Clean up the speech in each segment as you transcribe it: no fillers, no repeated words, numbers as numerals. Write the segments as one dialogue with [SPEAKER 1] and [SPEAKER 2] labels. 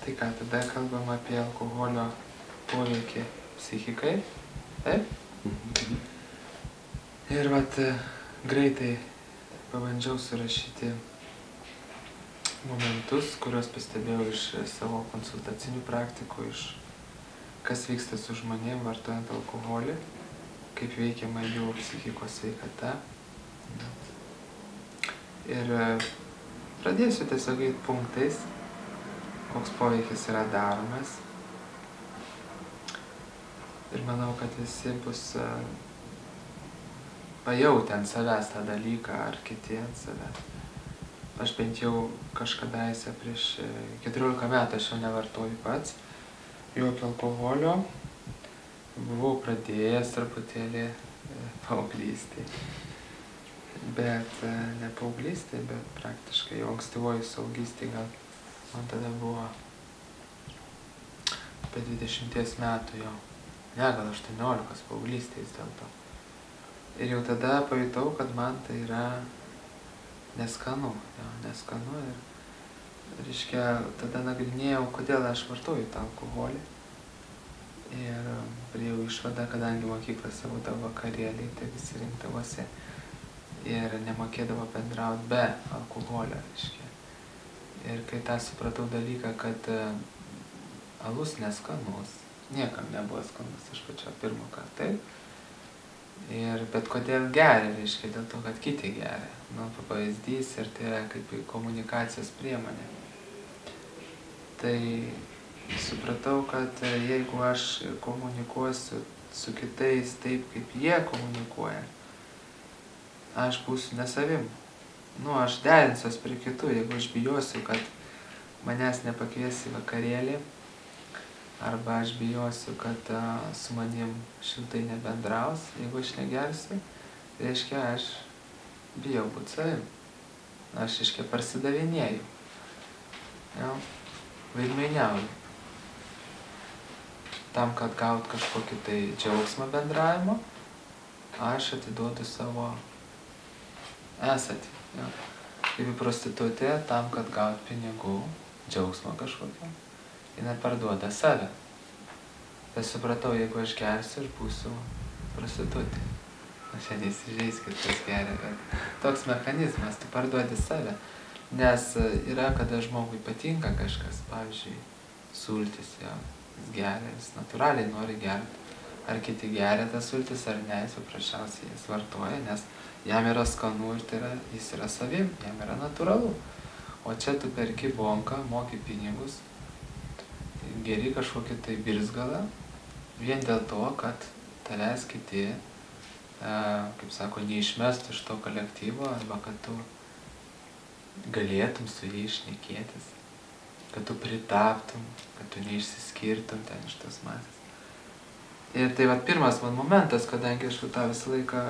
[SPEAKER 1] Tai ką, tada kalbam apie alkoholio poveikį psichikai, taip? Ir vat greitai pabandžiau surašyti momentus, kuriuos pastebėjau iš savo konsultacinių praktikų, iš kas vyksta su žmonėm vartojant alkoholį, kaip veikiama jų psichikos sveikata. Ir pradėsiu tiesiog eit punktais, koks poveikis yra daromas. Ir manau, kad visi bus pajautę ant savęs tą dalyką, ar kiti ant savęs. Aš bent jau kažkadaise prieš 14 metų aš jau nevartoju pats jokio alkoholio. Buvau pradėjęs truputėlį paauglystėj. Bet ne paauglystėj, bet praktiškai jau ankstyvoj suaugystėj, gal man tada buvo apie 20 metų jau. Ne, gal 18 paauglystėj vis dėlto. Ir jau tada pajutau, kad man tai yra neskanu. Jo, neskanu ir, reiškia, tada nagrinėjau, kodėl aš vartoju tą alkoholį. Ir priėjau išvadą, kadangi mokyklose būdavo vakarėliai, tai visi rinkdavosi ir nemokėdavo bendrauti be alkoholio, reiškia. Ir kai tą supratau dalyką, kad alus neskanus, niekam nebuvo skanus, aš pačio pirmo kartą, taip. Bet kodėl geria, reiškia, dėl to, kad kiti geria. Nu, pavyzdys ir tai yra kaip komunikacijos priemonė. Tai supratau, kad jeigu aš komunikuosiu su kitais taip, kaip jie komunikuoja, aš būsiu nesavim. Nu, aš derinsiuos prie kitų, jeigu aš bijosiu, kad manęs nepakvies į vakarėlį, arba aš bijosiu, kad su manim šiltai nebendraus, jeigu aš negersiu, reiškia, aš bijau būt savim. Aš, reiškia, parsidavinėju. Jau, vaidmainiauju. Tam, kad gaut kažkokį tai džiaugsmą bendravimo, aš atiduodu savo esatį. Jau. Kaip į prostitutę, tam, kad gaut pinigų, džiaugsmą kažkokio, jinai parduoda save. Bet supratau, jeigu aš gersiu, aš būsiu prostitutė. Aš čia neįsižeiskit, kas geria, bet toks mechanizmas, tu parduodi save. Nes yra, kada žmogui patinka kažkas, pavyzdžiui, sultis, jo, jis geria, jis natūraliai nori gerti. Ar kiti geria tas sultis, ar ne, jis paprasčiausiai jas vartoja, nes jam yra skanu ir tai yra, jis yra savim, jam yra natūralu. O čia tu perki bonką, moki pinigus, geri kažkokį tai birzgalą, vien dėl to, kad tavęs kiti, kaip sako, neišmestų iš to kolektyvo, arba kad tu galėtum su jais šnekėtis, kad tu pritaptum, kad tu neišsiskirtum ten iš tos masės. Ir tai vat pirmas man momentas, kadangi aš tą visą laiką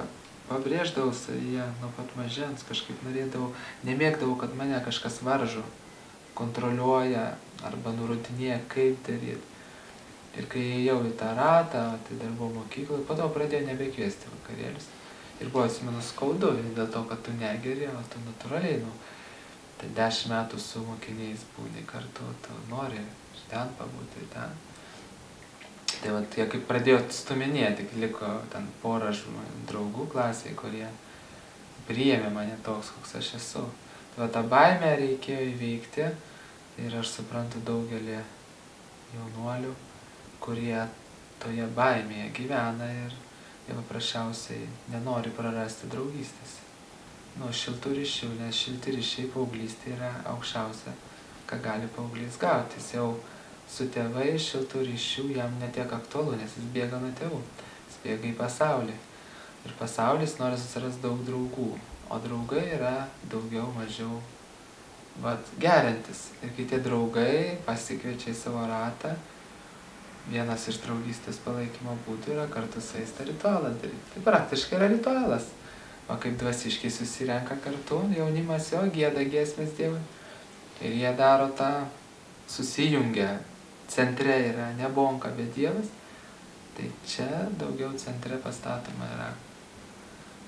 [SPEAKER 1] pabrėždavau savyje nuo pat mažens, kažkaip norėdavau, nemėgdavau, kad mane kažkas varžo, kontroliuoja arba nurodinėja, kaip daryti. Ir kai ėjau į tą ratą, tai dar buvau mokykloje, po to pradėjau nebekviesti vakarėlius. Ir buvo, atsimenu, skaudu, dėl to, kad tu negeri, o tu natūraliai, nu, tai 10 metų su mokiniais būni kartu, tu nori ten pabūti, ten. Tai va, jie kaip pradėjo stuminėti, liko ten porą draugų klasėje, kurie priėmė mane toks, koks aš esu. Tai va, tą baimę reikėjo įveikti ir aš suprantu daugelį jaunuolių, kurie toje baimėje gyvena ir jie paprasčiausiai nenori prarasti draugystės. Nu, šiltų ryšių, nes šilti ryšiai paauglystė yra aukščiausia, ką gali paauglys gauti. Jis jau su tėvais šiltų ryšių jam netiek aktualu, nes jis bėga nuo tėvų, jis bėga į pasaulį. Ir pasaulis nori susirasti daug draugų, o draugai yra daugiau, mažiau geriantis. Ir kai tie draugai pasikviečia į savo ratą, vienas iš draugystės palaikymo būdų yra kartu su jais tą ritualą daryti. Tai praktiškai yra ritualas. O kaip dvasiškai susirenka kartu, jaunimas jo gieda giesmės Dievui. Ir jie daro tą susijungę. Centre yra ne bonka, bet Dievas. Tai čia daugiau centre pastatoma yra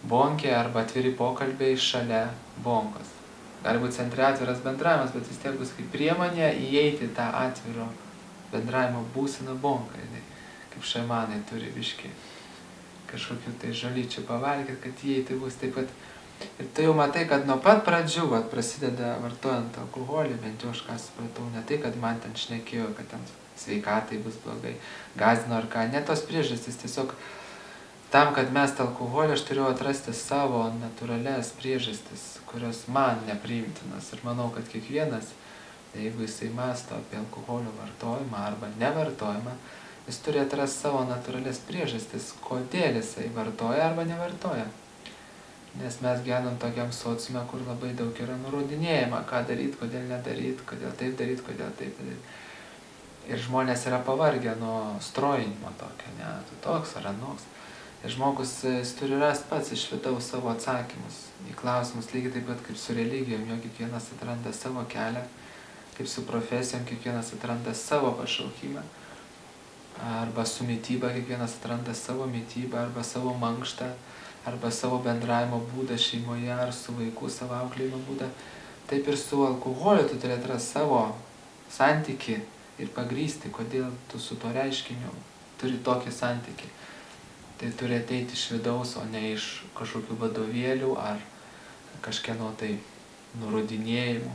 [SPEAKER 1] bonkė arba atviri pokalbiai šalia bonkos. Gali būti centre atviras bendravimas, bet vis tiek bus kaip priemonė įeiti tą atviro bendravimo būseną bonką. Kaip šamanai turi biškį kažkokių tai žolyčių pavalgyti, kad įeiti bus taip pat. Ir tu jau matai, kad nuo pat pradžių prasideda vartojant alkoholį, bent jau aš ką supratau, ne tai, kad man ten šnekėjo, kad ten sveikatai bus blogai, gąsdino ar ką, ne tos priežastys, tiesiog tam, kad mest alkoholį, aš turėjau atrasti savo natūralias priežastis, kurios man nepriimtinas. Ir manau, kad kiekvienas, jeigu jisai mąsto apie alkoholio vartojimą arba nevartojimą, jis turi atrasti savo natūralias priežastis, kodėl jisai vartoja arba nevartoja. Nes mes gyvenam tokiam sociume, kur labai daug yra nurodinėjama, ką daryti, kodėl nedaryti, kodėl taip daryti, kodėl taip daryti. Ir žmonės yra pavargę nuo strojinimo tokio, ne, tu toks ar anoks. Ir žmogus turi rasti pats iš vidaus savo atsakymus į klausimus, lygiai taip pat kaip su religijom, jo kiekvienas atranda savo kelią, kaip su profesijom, kiekvienas atranda savo pašaukimą, arba su mityba, kiekvienas atranda savo mitybą, arba savo mankštą, arba savo bendravimo būdą šeimoje, ar su vaiku savo auklėjimo būdą. Taip ir su alkoholiu tu turi atrasti savo santykį ir pagrįsti, kodėl tu su to reiškiniu turi tokį santykį. Tai turi ateiti iš vidaus, o ne iš kažkokių vadovėlių ar kažkieno tai nurodinėjimų.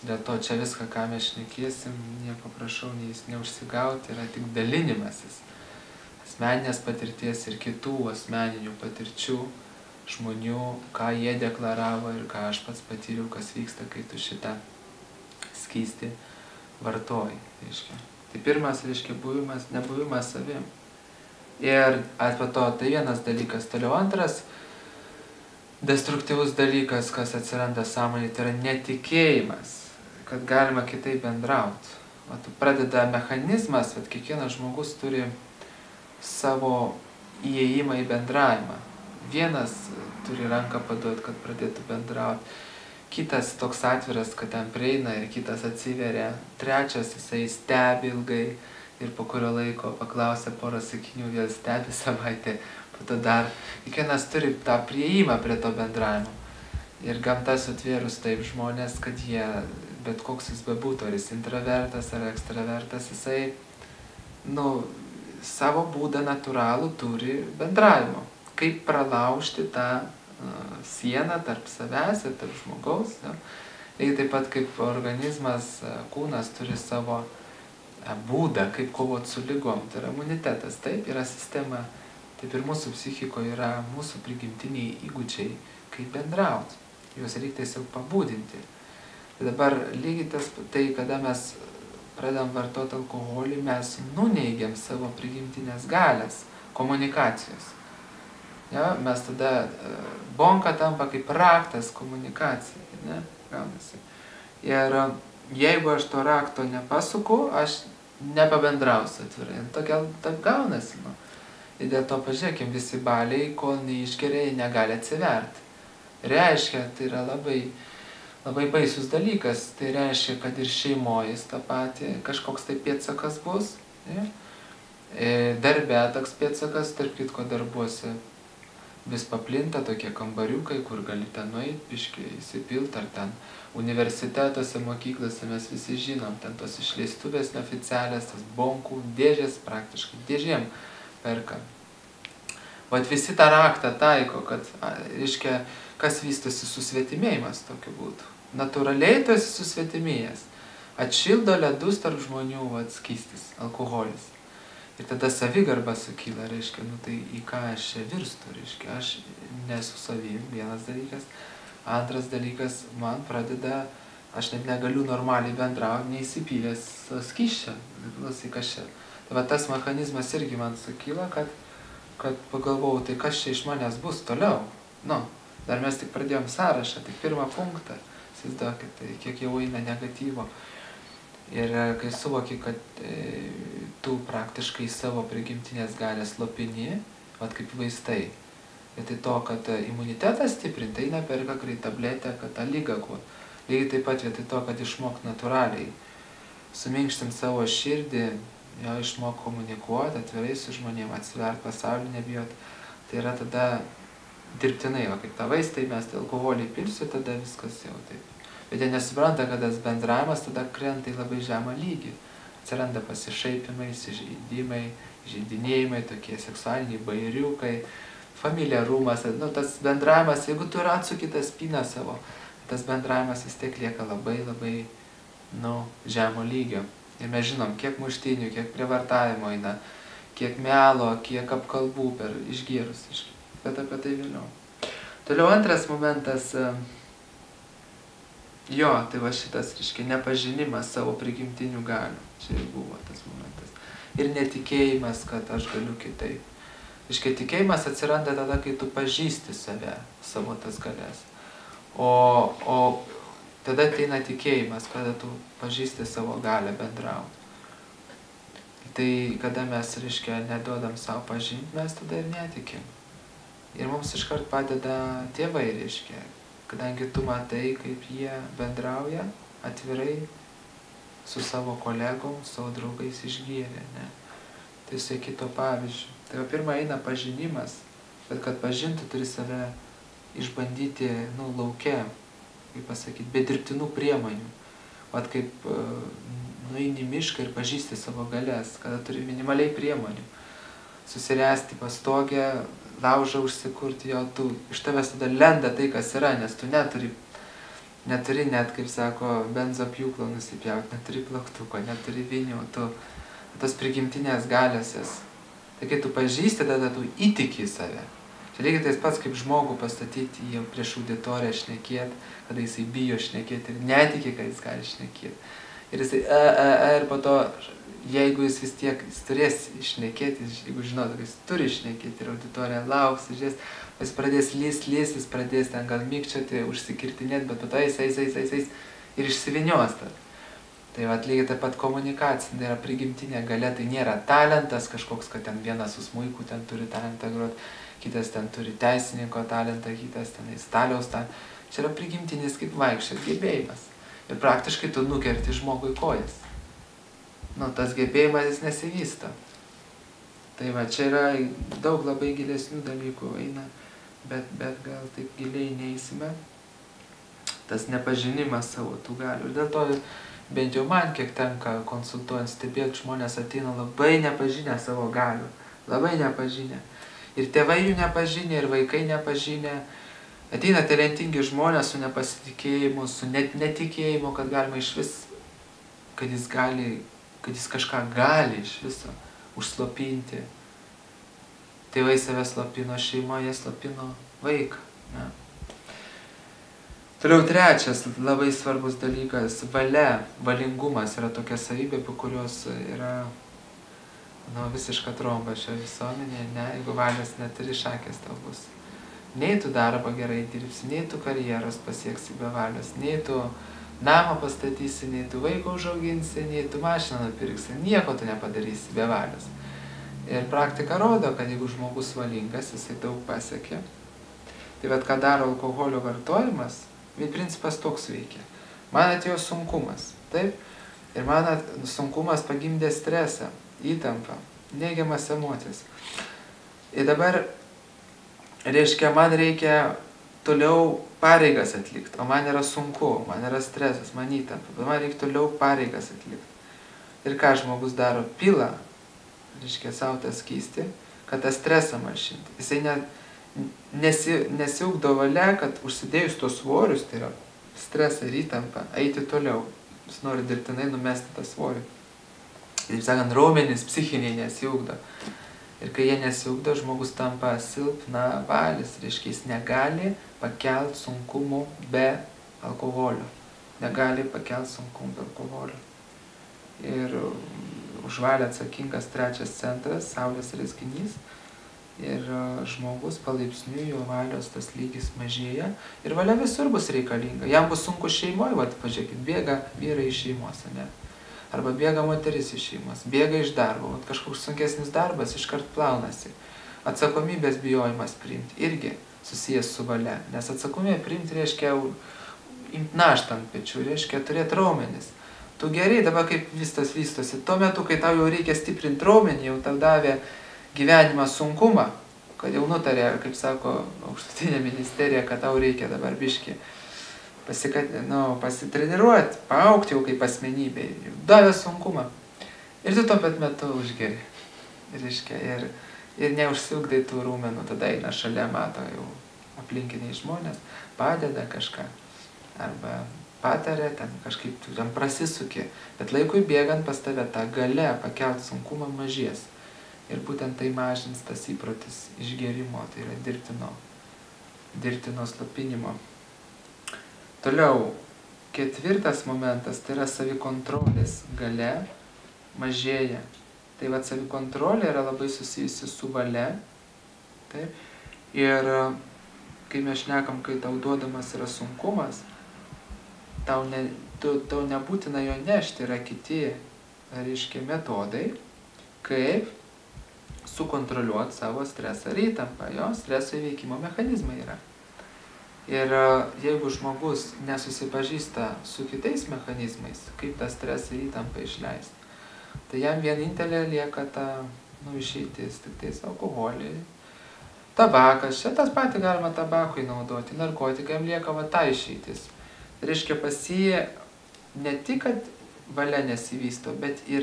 [SPEAKER 1] Dėl to čia viską, ką mes šnekėsim, nieko prašau, neužsigauti, yra tik dalinimasis asmeninės patirties ir kitų asmeninių patirčių žmonių, ką jie deklaravo ir ką aš pats patyriau, kas vyksta, kai tu šitą skystį vartoji. Tai pirmas, buvimas, nebuvimas savim. Ir po to, tai vienas dalykas. Toliau antras destruktyvus dalykas, kas atsiranda sąmonėje, tai yra netikėjimas, kad galima kitaip bendrauti. Pradeda mechanizmas, kad kiekvienas žmogus turi savo įėjimą į bendravimą. Vienas turi ranką paduoti, kad pradėtų bendrauti. Kitas toks atviras, kad ten prieina ir kitas atsiveria. Trečias, jisai stebi ilgai ir po kurio laiko paklausia porą sakinių, vėl stebi savaitę, po to dar. Kiekvienas turi tą prieimą prie to bendravimo. Ir gamta sutvėrus taip žmonės, kad jie, bet koks jis bebūtų, ar jis intravertas ar ekstravertas, jisai, savo būdą natūralų turi bendravimo. Kaip pralaužti tą sieną tarp savęs ir tarp žmogaus. Ja? Lygiai taip pat kaip organizmas, kūnas turi savo būdą, kaip kovoti su ligom. Tai yra imunitetas, taip yra sistema. Taip ir mūsų psichikoje yra mūsų prigimtiniai įgūdžiai, kaip bendrauti. Juos reikia tiesiog pabudinti. Tai dabar lygiai tas, tai kada mes pradedam vartoti alkoholį, mes nuneigiam savo prigimtinės galias komunikacijos. Ja, mes tada, bonka tampa kaip raktas komunikacijai, ne, gaunasi. Ir jeigu aš to rakto nepasuku, aš nepabendrausiu atvirai. Tokia taip gaunasi. Ir dėl to pažiūrėkim, visi baliai, kol neišgeria, negali atsiverti. Reiškia, tai yra labai baisus dalykas. Tai reiškia, kad ir šeimoje tą patį kažkoks tai pėdsakas bus. Ja? Darbe toks pėdsakas, tarp kitko darbuose vis paplinta tokie kambariukai, kur gali ten nueiti, biškį įsipilt, ar ten universitetuose, mokyklose mes visi žinom, ten tos išleistuvės neoficialias, tas bonkų dėžės, praktiškai dėžėm perka. Vat visi tą raktą taiko, kad, reiškia, kas vystosi susvetimėjimas tokiu būtų. Natūraliai tu esi susvetimėjęs. Atšildo ledus tarp žmonių, skystis, alkoholis. Ir tada savigarba sukyla, reiškia, tai į ką aš čia virstu, reiškia, aš nesu savim, vienas dalykas. Antras dalykas, man pradeda, aš net negaliu normaliai bendrauti, neįsipylęs skysčio, kas čia. Tai va tas mechanizmas irgi man sukyla, kad pagalvojau, tai kas čia iš manęs bus toliau. Dar mes tik pradėjom sąrašą, tik pirmą punktą, įsivaizduokit, tai kiek jau eina negatyvo. Ir kai suvoki, kad tu praktiškai savo prigimtinės galias slopini, kaip vaistai. Vietoj to, kad imunitetą stiprinti, eina perka greit tabletę, kad tą lygą kuo. Lygiai taip pat vietoj to, kad išmok natūraliai. Suminkštim savo širdį, jo išmok komunikuoti, atvirai su žmonėm, atsivert pasaulį, nebijot. Tai yra tada dirbtinai, kaip tą vaistai, mes alkoholį pilsiu, tada viskas jau taip. Bet jie nesupranta, kad tas bendravimas tada krenta į labai žemą lygį. Atsiranda pasišaipimai, įsižeidimai, žeidinėjimai, tokie seksualiniai bairiukai, familiarumas, nu, tas bendravimas, jeigu tu ir atsuki tą spyną savo, tas bendravimas vis tiek lieka labai, nu, žemo lygio. Ir mes žinom, kiek muštinių, kiek prievartavimo eina, kiek melo, kiek apkalbų per išgėrus. Bet apie tai vėliau. Toliau antras momentas, jo, tai va šitas, reiškia, nepažinimas savo prigimtinių galių. Čia ir buvo tas momentas. Ir netikėjimas, kad aš galiu kitaip. Reiškia, tikėjimas atsiranda tada, kai tu pažįsti save, savo tas galias. O tada ateina tikėjimas, kada tu pažįsti savo galę bendrauti. Tai kada mes, reiškia, neduodam savo pažinti, mes tada ir netikim. Ir mums iškart padeda tėvai, reiškia, kadangi tu matai, kaip jie bendrauja atvirai su savo kolegom, savo draugais išgėrė, ne? Tai seki to pavyzdžių. Tai va, pirma eina pažinimas, bet kad pažinti turi save išbandyti, nu, lauke, kaip pasakyti, be dirbtinų priemonių. Vat kaip nueini į mišką ir pažįsti savo galias, kada turi minimaliai priemonių. Susiręsti pastogę, laužą užsikurti, jo, tu iš tavęs tada lenda tai, kas yra, nes tu neturi net, kaip sako, benzo pjūklo nusipjauti, neturi plaktuko, neturi vinių, tu tos prigimtinės galiosios. Tai kai tu pažįsti, tada tu įtiki į save. Čia lygiai tais pats, kaip žmogų pastatyti jį prieš auditoriją šnekėti, kada jisai bijo šnekėti ir netiki, kad jis gali šnekėti. Ir jisai ir po to, jeigu jis vis tiek turės šnekėti, jeigu žinotų, kad jis turi šnekėti ir auditorija lauks, žiūrės, jis pradės lyst, jis pradės ten gal mykčioti, užsikirtinėti, bet po to jis ir išsivinios. Tai vat lygiai taip pat komunikacija, tai yra prigimtinė galia, tai nėra talentas kažkoks, kad ten vienas su smuiku ten turi talentą grot, kitas ten turi teisininko talentą, kitas ten staliaus talentą. Čia yra prigimtinis kaip vaikščiot gebėjimas. Ir praktiškai tu nukerti žmogui kojas. Nu, tas gebėjimas jis nesivysto. Tai va, čia yra daug labai gilesnių dalykų eina, bet gal taip giliai neįsime. Tas nepažinimas savo tų galių. Ir dėl to bent jau man, kiek tenka konsultuojant, stebėti, žmonės ateina labai nepažinę savo galių. Labai nepažinę. Ir tėvai jų nepažinę, ir vaikai nepažinę. Ateina talentingi žmonės su nepasitikėjimu, su netikėjimu, kad galima iš vis, kad jis kažką gali iš viso užslopinti. Tėvai save slopino, šeimoje slopino vaiką. Ne? Toliau trečias labai svarbus dalykas – valia, valingumas yra tokia savybė, po kurios yra visiška tromba šioje visuomenėje, ne, jeigu valios neturi, šakės tau bus. Nei tu darbą gerai dirbsi, nei tu karjeros pasieksi be valios, nei tu namą pastatysi, nei tu vaiką užauginsi, nei tu mašiną nupirksi, nieko tu nepadarysi be valios. Ir praktika rodo, kad jeigu žmogus valingas, jisai daug pasiekia. Tai vat ką daro alkoholio vartojimas, principas toks veikia. Man atėjo sunkumas, taip? Ir man sunkumas pagimdė stresą, įtampą, neigiamas emocijas. Ir dabar reiškia, man reikia toliau pareigas atlikti, o man yra sunku, man yra stresas, man įtampa, bet man reikia toliau pareigas atlikti. Ir ką žmogus daro? Pila, reiškia, savo tą skystį, kad tą stresą malšinti. Jisai nesiugdo valia, kad užsidėjus tos svorius, tai yra stresą ir įtampą, eiti toliau. Jis nori dirbtinai numesti tą svorį. Taip sakant, raumenys psichiniai nesiugdo. Ir kai jie nesiugdo, žmogus tampa silpna valis, reiškia, jis negali pakelti sunkumų be alkoholio. Negali pakelti sunkumų be alkoholio. Ir už valią atsakingas trečias centras, saulės rezginys. Ir žmogus palaipsniui, jo valios tas lygis mažėja. Ir valia visur bus reikalinga. Jam bus sunku šeimoje, vat, pažiūrėkit, bėga vyrai iš šeimos, ne? Arba bėga moteris iš šeimos, bėga iš darbo, kažkoks sunkesnis darbas iškart plaunasi. Atsakomybės bijojimas priimti irgi susijęs su valia, nes atsakomybę priimti reiškia imti naštą ant pečių, reiškia turėti raumenis. Tu gerai, dabar kaip viskas vystosi, tuo metu, kai tau jau reikia stiprinti raumenį, jau tau davė gyvenimą sunkumą, kad jau nutarė, kaip sako aukštutinė ministerija, kad tau reikia dabar biškį pasitreniruoti, paaugti jau kaip asmenybė, davė sunkumą. Ir tu tuo pat metu užgeri. Ir neužsiugdai tų rūmenų, tada eina šalia, mato jau aplinkiniai žmonės, padeda kažką. Arba patarė, ten kažkaip tu ten prasisuki. Bet laikui bėgant pas tave tą galę pakelt sunkumą mažės. Ir būtent tai mažins tas įprotis išgerimo, tai yra dirbtino slopinimo. Toliau, 4 momentas, tai yra savikontrolės galia mažėja. Tai vat savikontrolė yra labai susijusi su valia. Taip? Ir kai mes šnekam, kai tau duodamas yra sunkumas, tau nebūtina jo nešti, yra kiti, metodai, kaip sukontroliuoti savo stresą ir įtampą. Jo streso įveikimo mechanizmai yra. Ir jeigu žmogus nesusipažįsta su kitais mechanizmais, kaip tą stresą ir įtampą išleisti, tai jam vienintelė lieka ta išeitis, tik tais alkoholį, tabakas, čia tas patį galima tabakui naudoti, narkotikai, jam lieka va ta išeitis. Tai reiškia pas jį ne tik, kad valia nesivysto, bet ir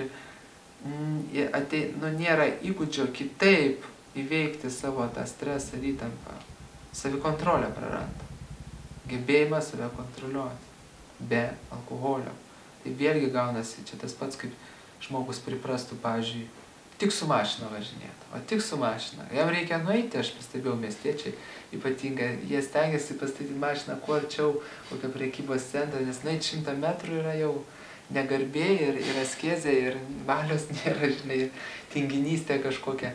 [SPEAKER 1] nėra įgūdžio kitaip įveikti savo tą stresą ir įtampą. Savikontrolę praranda. Gebėjimą save kontroliuoti be alkoholio. Tai vėlgi gaunasi čia tas pats, kaip žmogus priprastų, pavyzdžiui, tik su mašina važinėti, o tik su mašina. Jam reikia nueiti, aš pastebėjau miestiečiai, ypatingai, jie stengiasi pastatyti mašiną kuo arčiau kokio prekybos centro, nes nueiti 100 metrų yra jau negarbė ir askezė, ir valios nėra, žinai, tinginystė kažkokia.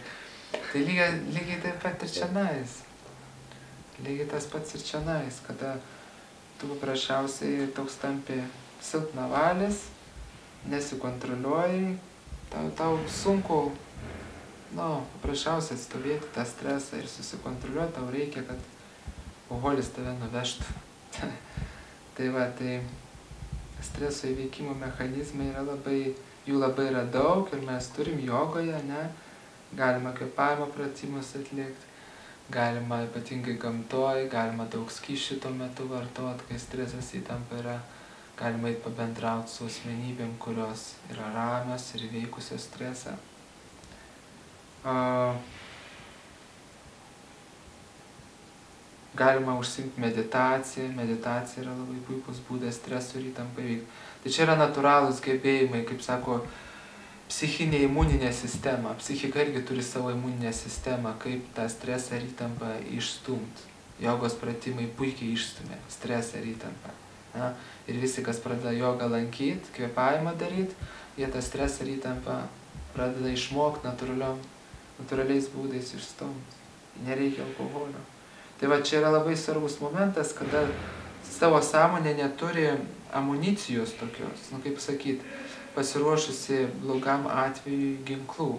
[SPEAKER 1] Tai lygiai taip pat ir čionais. Lygiai tas pats ir čionais, kada tu paprasčiausiai toks tampi silpnavalis, nesikontroliuoji, tau sunku, paprasčiausiai atstovėti tą stresą ir susikontroliuoti, tau reikia, kad alkoholis tave nuvežtų. Tai streso įveikimo mechanizmai yra jų labai yra daug ir mes turim jogoje, galima kvėpavimo pratimus atlikti, galima ypatingai gamtoj, galima daug skysčių tuo metu vartoti, kai stresas įtampa yra. Galima eiti pabendrauti su asmenybėm, kurios yra ramios ir įveikusios stresą. Galima užsiimti meditaciją. Meditacija yra labai puikus būdas stresų ir įtampą įveikti. Tai čia yra natūralūs gebėjimai, kaip sako, psichinė imuninė sistema. Psichika irgi turi savo imuninę sistemą, kaip tą stresą ir įtampą išstumti. Jogos pratimai puikiai išstumia stresą ir įtampą. Ir visi, kas pradeda jogą lankyti, kvėpavimą daryti, jie tą stresą ir įtampą pradeda išmokti natūraliais būdais išstumti. Nereikia alkoholio. Tai va čia yra labai svarbus momentas, kada savo sąmonė neturi amunicijos tokios, kaip sakyti, pasiruošusi blogam atvejui ginklų.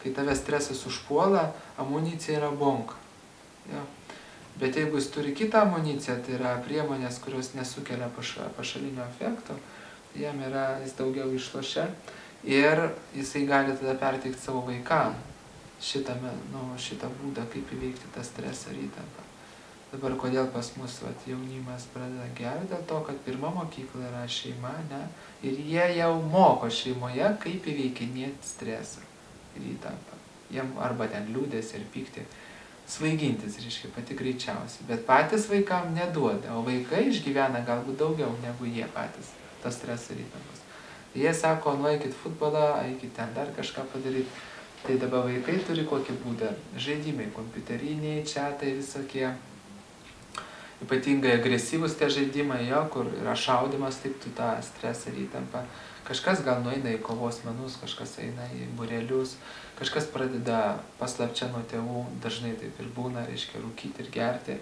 [SPEAKER 1] Kai tave stresas užpuola, amunicija yra bonka. Ja. Bet jeigu jis turi kitą amuniciją, tai yra priemonės, kurios nesukelia pašalinio efekto, jis daugiau išlošia ir jisai gali tada perteikti savo vaikam šitą būdą, kaip įveikti tą stresą ir įtampą. Dabar kodėl pas mus jaunimas pradeda gerti, dėl to, kad pirma mokykla yra šeima, ir jie jau moko šeimoje, kaip įveikinėti stresą ir įtampą. Jiem arba ten liūdės ir pykti. Svaigintis, reiškia, pati greičiausiai. Bet patys vaikam neduoda, o vaikai išgyvena galbūt daugiau negu jie patys, tas stresas ir įtampos. Jie sako, eikit futbolą, eikit ten dar kažką padaryti. Tai dabar vaikai turi kokį būdą. Žaidimai, kompiuteriniai, čiatai visokie. Ypatingai agresyvus tie žaidimai, kur yra šaudimas, taip tu tą stresą ir įtampą. Kažkas gal nueina į kovos menus, kažkas eina į būrelius, kažkas pradeda paslapčia nuo tėvų, dažnai taip ir būna, reiškia, rūkyti ir gerti.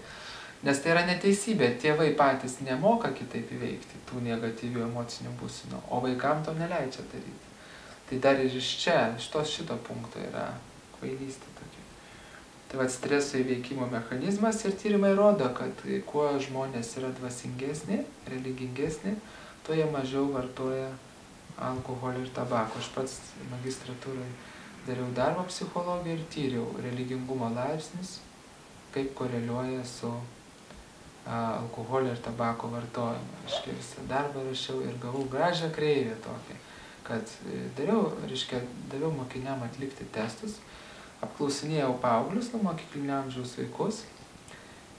[SPEAKER 1] Nes tai yra neteisybė, tėvai patys nemoka kitaip įveikti tų negatyvių emocinių būsenų, o vaikam to neleidžia daryti. Tai dar ir iš šito punkto yra kvailystė tokia. Tai streso įveikimo mechanizmas ir tyrimai rodo, kad kuo žmonės yra dvasingesni, religingesni, tuo jie mažiau vartoja alkoholį ir tabako. Aš pats magistratūrai dariau darbą psichologiją ir tyriau religingumo laipsnis, kaip koreliuoja su alkoholio ir tabako vartojimą. Reiškia, visą darbą rašiau ir gavau gražią kreivę tokią, kad daviau mokiniam atlikti testus, apklausinėjau paauglius, mokyklinio amžiaus vaikus,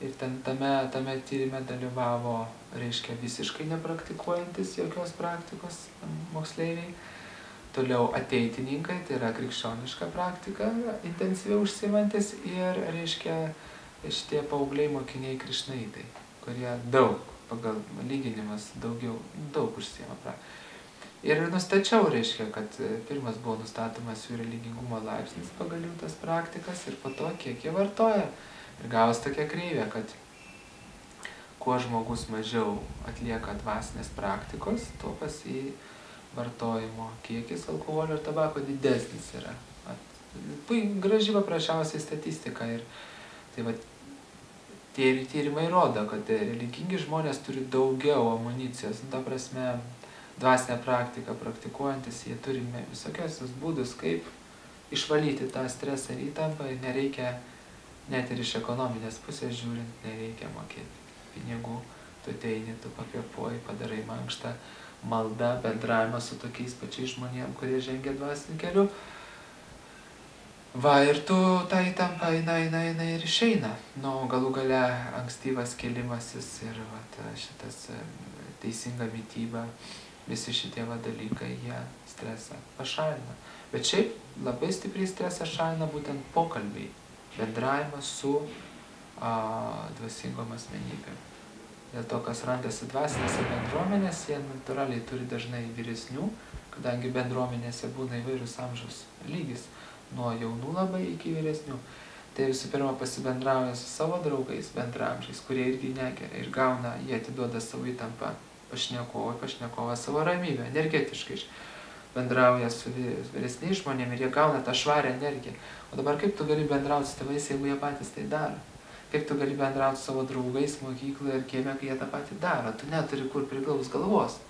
[SPEAKER 1] ir tame tyrime dalyvavo, reiškia, visiškai nepraktikuojantis jokios praktikos moksleiviai, toliau ateitininkai, tai yra krikščioniška praktika, intensyviai užsiimantis, ir, reiškia, šitie paaugliai mokiniai krišnaitai, kurie daug, pagal lyginimas, daug užsiima praktiką. Ir nustačiau, reiškia, kad pirmas buvo nustatomas jų religingumo laipsnis pagal jų tas praktikas, ir po to kiek jie vartoja. Ir gavos tokia kreivė, kad kuo žmogus mažiau atlieka dvasinės praktikos, tuo pas jį vartojimo kiekis alkoholio ir tabako didesnis yra. Graži paprasčiausiai statistika. Ir tai tie tyrimai rodo, kad religingi žmonės turi daugiau amunicijos. Ta prasme, dvasinę praktiką praktikuojantis, jie turi visokiausius būdus, kaip išvalyti tą stresą ir įtampą. Ir nereikia, net ir iš ekonominės pusės žiūrint, nereikia mokėti pinigų. Tu ateini, tu pakvėpuoji, padarai mankštą, maldą, bendravimą su tokiais pačiais žmonėm, kurie žengia dvasiniu keliu. Ir tu tą įtampą eina ir išeina. Galų gale ankstyvas kėlimasis ir šitas teisinga mityba, visi šitie dalykai, jie stresą pašalina. Bet šiaip labai stipriai stresą šalina būtent pokalbiai, bendravimas su dvasingom asmenybėm. Dėl to, kas randasi dvasinėse bendruomenėse, jie natūraliai turi dažnai vyresnių, kadangi bendruomenėse būna įvairius amžiaus lygis, nuo jaunų labai iki vyresnių. Tai visų pirma pasibendrauja su savo draugais, bendramžiais, kurie irgi negeria ir gauna, jie atiduoda savo įtampą pašnekovą savo ramybę, energetiškai bendrauja su vyresniais žmonėmis ir jie gauna tą švarę energiją. O dabar kaip tu gali bendrauti su tėvais, jeigu jie patys tai daro? Kaip tu gali bendrauti su savo draugais mokykloje ir kieme, kai jie tą patį daro? Tu neturi kur priglaus galvos.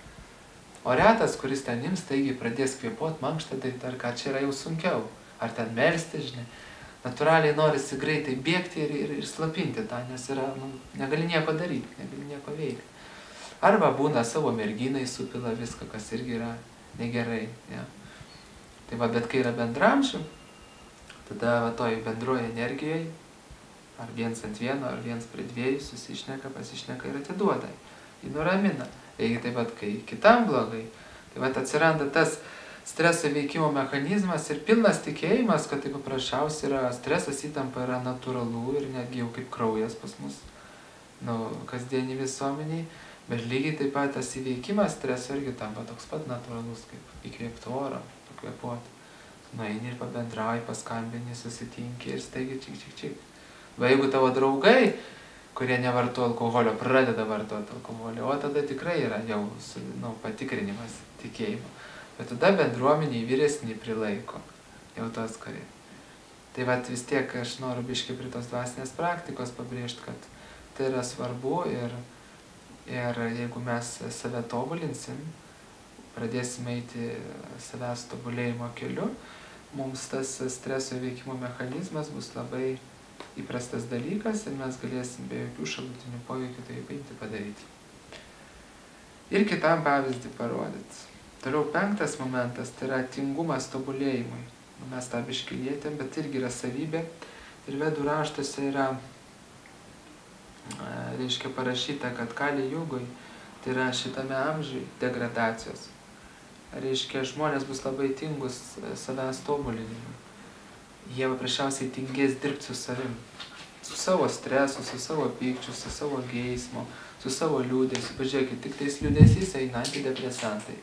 [SPEAKER 1] O retas, kuris ten ims, taigi pradės kvėpuot, mankštą daryti, ar ką, čia yra jau sunkiau. Ar ten melsti, žinai. Natūraliai norisi greitai bėgti ir slapinti tą, nes negali nieko daryti, negali nieko veikti. Arba būna savo merginai supila viską, kas irgi yra negerai. Ja. Tai bet kai yra bendramžių, tada toj bendroji energijai, ar viens ant vieno, ar viens prie dviejų susišneka, pasišneka ir atiduoda. Jį nuramina. Jeigu taip kai kitam blogai, tai atsiranda tas streso veikimo mechanizmas ir pilnas tikėjimas, kad tai paprasčiausiai yra stresas, įtampa yra natūralu ir netgi jau kaip kraujas pas mus kasdienį visuomeniai, bet lygiai taip pat tas įveikimas streso irgi tampa toks pat natūralus, kaip įkvėpti oro, pakvėpuoti. Nueini ir pabendrauji, paskambini, susitinki ir staigiai čik. Jeigu tavo draugai, kurie nevartoja alkoholio, pradeda vartoti alkoholio, o tada tikrai yra jau patikrinimas tikėjimo. Bet tada bendruomeniai vyresni prilaiko jau tos, kurie. Tai vis tiek aš noriu biškį prie tos dvasinės praktikos pabrėžti, kad tai yra svarbu ir jeigu mes save tobulinsim, pradėsim eiti savęs tobulėjimo keliu, mums tas streso veikimo mechanizmas bus labai įprastas dalykas ir mes galėsim be jokių šalutinių poveikių tai paimti padaryti. Ir kitam pavyzdį parodyti. Toliau 5 momentas, tai yra tingumas tobulėjimui. Mes tą biškį lietėm, bet irgi yra savybė. Ir Vedų raštuose yra, reiškia, parašyta, kad Kali Jugoj, tai yra šitame amžiui degradacijos. Reiškia, žmonės bus labai tingus savęs tobulinimui. Jie paprasčiausiai tingės dirbti su savim. Su savo stresu, su savo pykčiu, su savo geismu, su savo liūdėsiu. Pažiūrėkit, tik tais liūdėsys eina antidepresantai.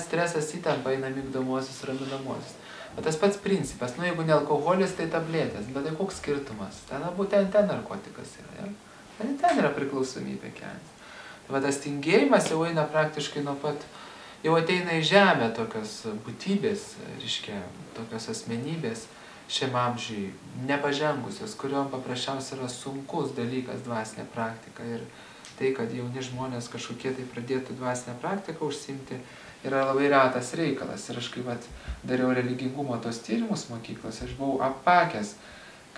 [SPEAKER 1] Stresas įtampa eina migdomosius, raminamosius. Bet tas pats principas, jeigu ne alkoholis, tai tabletės, bet tai koks skirtumas? Ten narkotikas yra, ja? Ten yra priklausomybė kelias. Tai tas tingėjimas jau eina praktiškai nuo pat, jau ateina į žemę tokios būtybės, reiškia, tokios asmenybės šiam amžiui, nepažengusios, kuriuom paprasčiausiai yra sunkus dalykas dvasinė praktika. Ir tai, kad jauni žmonės kažkokie tai pradėtų dvasinę praktiką užsiimti, yra labai retas reikalas. Ir aš kai dariau religingumo tos tyrimus mokyklose, aš buvau apakęs,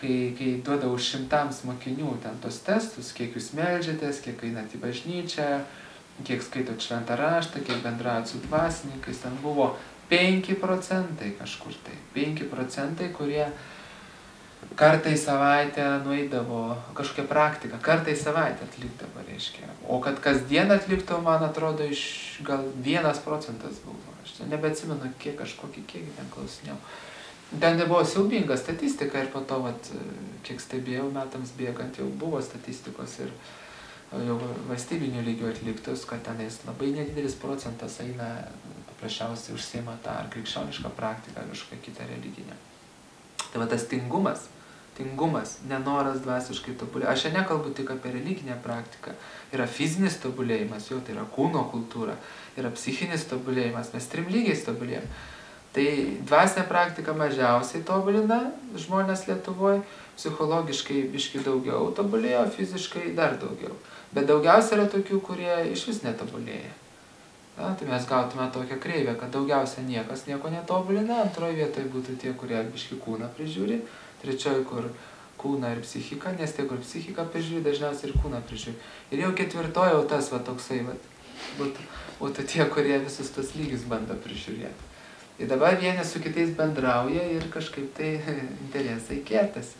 [SPEAKER 1] kai duodavau 100 mokinių ten tos testus, kiek jūs meldžiatės, kiek einat į bažnyčią, kiek skaitot šventą raštą, kiek bendraujat su dvasininkais, ten buvo 5% kažkur tai. 5%, kurie kartą į savaitę nueidavo kažkokią praktiką, kartą į savaitę atlikdavo, reiškia. O kad kasdien atliktų, man atrodo, iš gal 1% buvo. Aš nebeatsimenu, kokį kiekį ten klausinėjau. Ten nebuvo siaubinga statistika ir po to, kiek stebėjau metams bėgant, jau buvo statistikos ir jau valstybinių lygių atliktus, kad tenais labai nedidelis procentas eina, paprasčiausiai užsiima tą ar krikščionišką praktiką, kažkokią kitą religinę. Tai tas tingumas, nenoras dvasiškai tobulėti. Aš čia nekalbu tik apie religinę praktiką. Yra fizinis tobulėjimas, jau tai yra kūno kultūra, yra psichinis tobulėjimas, mes 3 lygiais tobulėjame. Tai dvasinė praktika mažiausiai tobulina žmonės Lietuvoje, psichologiškai biški daugiau tobulėjo, fiziškai dar daugiau. Bet daugiausia yra tokių, kurie iš vis netobulėja. Tai mes gautume tokią kreivę, kad daugiausia niekas nieko netobulina, antroje vietoje būtų tie, kurie biški kūną prižiūri, trečioji, kur kūną ir psichiką, nes tie, kur psichiką prižiūri, dažniausiai ir kūną prižiūri. Ir jau ketvirtoje jau tas toksai būtų tie, kurie visus tos lygius bando prižiūrėti. Ir dabar vieni su kitais bendrauja ir kažkaip tai interesai kertasi.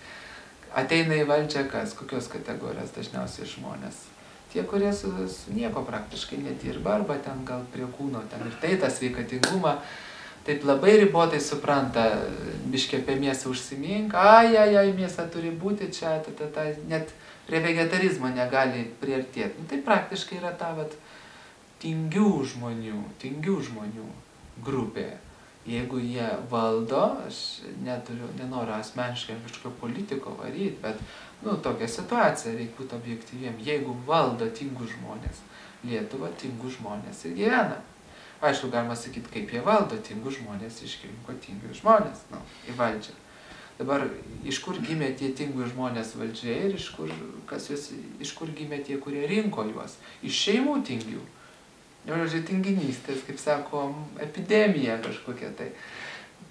[SPEAKER 1] Ateina į valdžią kas? Kokios kategorijos dažniausiai žmonės? Tie, kurie su nieko praktiškai nedirba, arba ten gal prie kūno ten ir tai tą sveikatingumą taip labai ribotai supranta, biškį apie mėsą užsimink, mėsa turi būti čia, net prie vegetarizmo negali priartėti. Tai praktiškai yra ta tingių žmonių grupė. Jeigu jie valdo, aš nenoriu asmeniškai kažkokio politiko varyti, bet tokia situacija, reikia būti objektyviem. Jeigu valdo tingų žmonės, Lietuva tingų žmonės ir gyvena. Aišku, galima sakyti, kaip jie valdo, tingų žmonės išrinko tingų žmonės į valdžią. Dabar iš kur gimė tie tingų žmonės valdžiai ir iš kur gimė tie, kurie rinko juos? Iš šeimų tingių. Tinginystės, kaip sakom, epidemija kažkokia tai.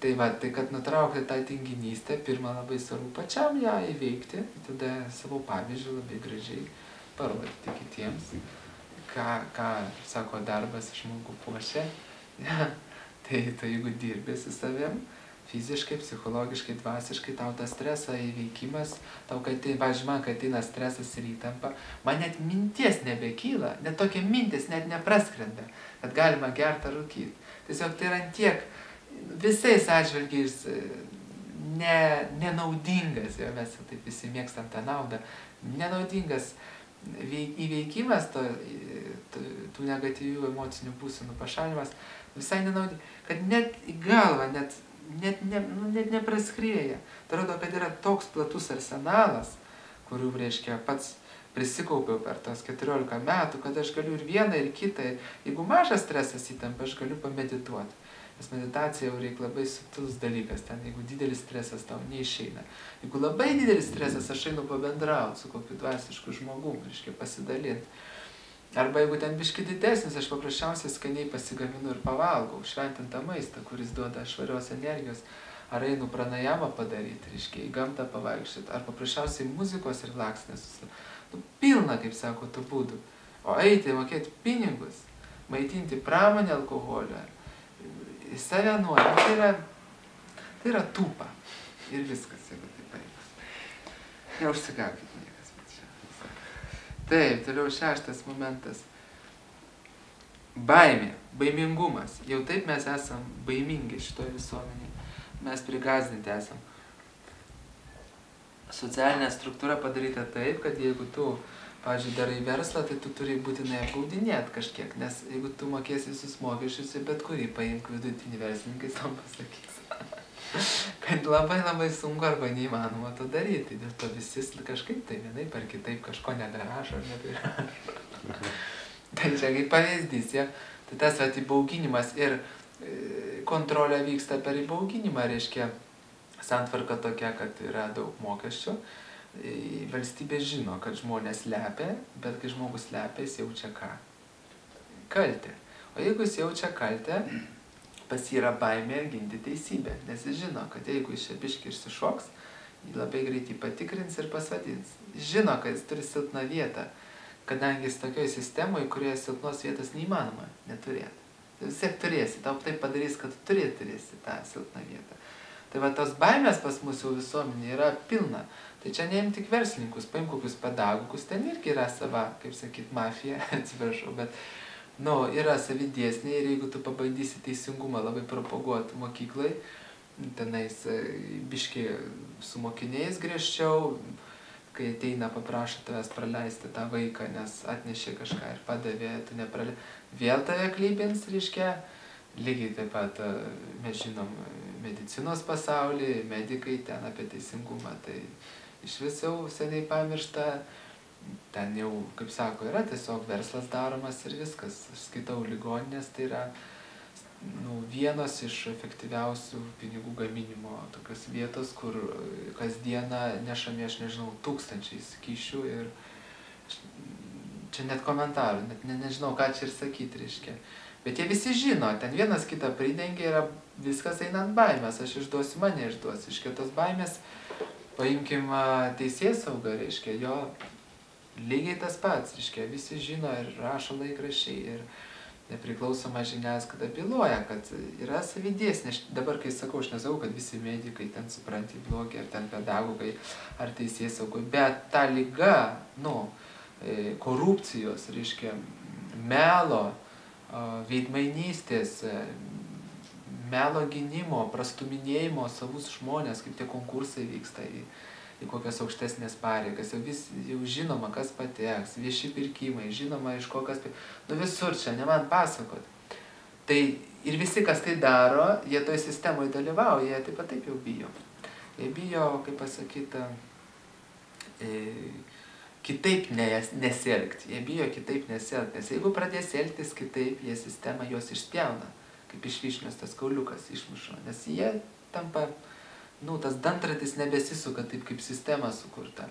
[SPEAKER 1] Tai kad nutraukti tą tinginystę, pirmą labai svarbu pačiam ją įveikti, tada savo pavyzdžių labai gražiai parodyti kitiems, ką sako darbas žmogų puošia. Tai jeigu dirbi su savim, fiziškai, psichologiškai, dvasiškai, tau tas streso įveikimas, pavyzdžiui, man, kai ateina stresas ir įtampa, man net minties nebekyla, net tokia mintis net nepraskrenda, kad galima gerti ar rūkyti. Tiesiog tai yra tiek visais atžvilgiais nenaudingas, mes taip visi mėgstam tą naudą, nenaudingas įveikimas tų negatyvių emocinių būsenų pašalinimas, visai nenaudingas, kad net į galvą, net nepraskrieja. Tai rodo, kad yra toks platus arsenalas, kurių, reiškia, pats prisikaupiau per tos 14 metų, kad aš galiu ir vieną, ir kitą. Jeigu mažas stresas įtampa, aš galiu pamedituoti. Nes meditacija jau reikia labai subtilus dalykas. Ten, jeigu didelis stresas, tau neišeina. Jeigu labai didelis stresas, aš einu pabendrauti su kokiu dvasišku žmogum, reiškia, pasidalinti. Arba jeigu ten biški didesnis, aš paprasčiausiai skaniai pasigaminu ir pavalgau šventintą maistą, kuris duoda švarios energijos. Ar einu pranajamą padaryti, reiškia, į gamtą pavaikščioti, ar paprasčiausiai muzikos ir laksnės. Pilna, kaip sako, tų būdų. O eiti, mokėti pinigus, maitinti pramonę alkoholio, į save nuodyti, tai yra tūpa. Ir viskas, jeigu taip paėmus. Neužsigaukit niekas. Taip, toliau 6 momentas. Baimė, baimingumas. Jau taip mes esam baimingi šitoje visuomenėje. Mes prigąsdinti esam. Socialinė struktūra padaryta taip, kad jeigu tu, pavyzdžiui, darai verslą, tai tu turi būtinai apgaudinėti kažkiek. Nes jeigu tu mokėsi visus mokesčius, bet kurį paimk vidutinį verslininkai, tam pasakys. Kad labai sunku arba neįmanoma to daryti. Dėl to visi kažkaip tai vienai per kitaip kažko nedarašo ar neprirašo. Tai čia kaip pavyzdys, ja? Tai tas įbauginimas ir kontrolė vyksta per įbauginimą, reiškia santvarka tokia, kad yra daug mokesčių. Valstybė žino, kad žmonės slepia, bet kai žmogus slepia, jis jaučia ką? Kaltę. O jeigu jis jaučia kaltę, pas jį yra baimė ginti teisybę, nes jis žino, kad jeigu jis čia biškį išsišoks, labai greitai patikrins ir pasodins. Žino, kad jis turi silpną vietą, kadangi jis tokioj sistemoje, kurioje silpnos vietos neįmanoma neturėti. Tai vis tiek turėsi, tau taip padarys, kad tu turėsi tą silpną vietą. Tai va tos baimės pas mus jau visuomenė yra pilna. Tai čia neim tik verslininkus, paim kokius pedagogus, ten irgi yra sava, kaip sakyt, mafija, atsiprašau, bet yra savi dėsniai ir jeigu tu pabandysi teisingumą labai propaguoti mokyklai, tenais biški su mokiniais griežčiau, kai ateina paprašo tavęs praleisti tą vaiką, nes atnešė kažką ir padavė, tu vėl tave klybins, reiškia. Lygiai taip pat mes žinom medicinos pasaulį, medikai ten apie teisingumą, tai iš vis jau seniai pamiršta, ten jau, kaip sako, yra tiesiog verslas daromas ir viskas. Aš skaitau ligoninės, tai yra vienos iš efektyviausių pinigų gaminimo tokios vietos, kur kasdieną nešami, aš nežinau, tūkstančiais kyšių ir čia net komentarų, net nežinau, ką čia ir sakyti, reiškia. Bet jie visi žino, ten vienas kitą pridengia ir viskas eina ant baimės, aš išduosiu, mane išduosiu. Iš kitos baimės, paimkim teisėsaugą, reiškia, jo lygiai tas pats, reiškia, visi žino ir rašo laikraščiai ir nepriklausoma žiniasklaida byloja, kad yra savidėsnė. Dabar, kai sakau, aš nesakau, kad visi medikai ten supranti blogį, ar ten pedagogai, ar teisėsaugoj, bet ta liga, korupcijos, reiškia, melo, veidmainystės, melo gynimo, prastuminėjimo savus žmonės, kaip tie konkursai vyksta į kokias aukštesnės pareigas, jau žinoma, kas pateks, vieši pirkimai, žinoma, iš kokias, visur čia, ne man pasakot. Tai ir visi, kas tai daro, jie toj sistemoje dalyvauja, jie taip jau bijo. Jie bijo, kaip pasakyta, kitaip nesielgti, jie bijo kitaip nesielgti, nes jeigu pradės elgtis kitaip, jie sistemą juos išspjauna, kaip iš vyšnios tas kauliukas išmuša, nes jie tampa, tas dantratis nebesisuka taip, kaip sistema sukurta.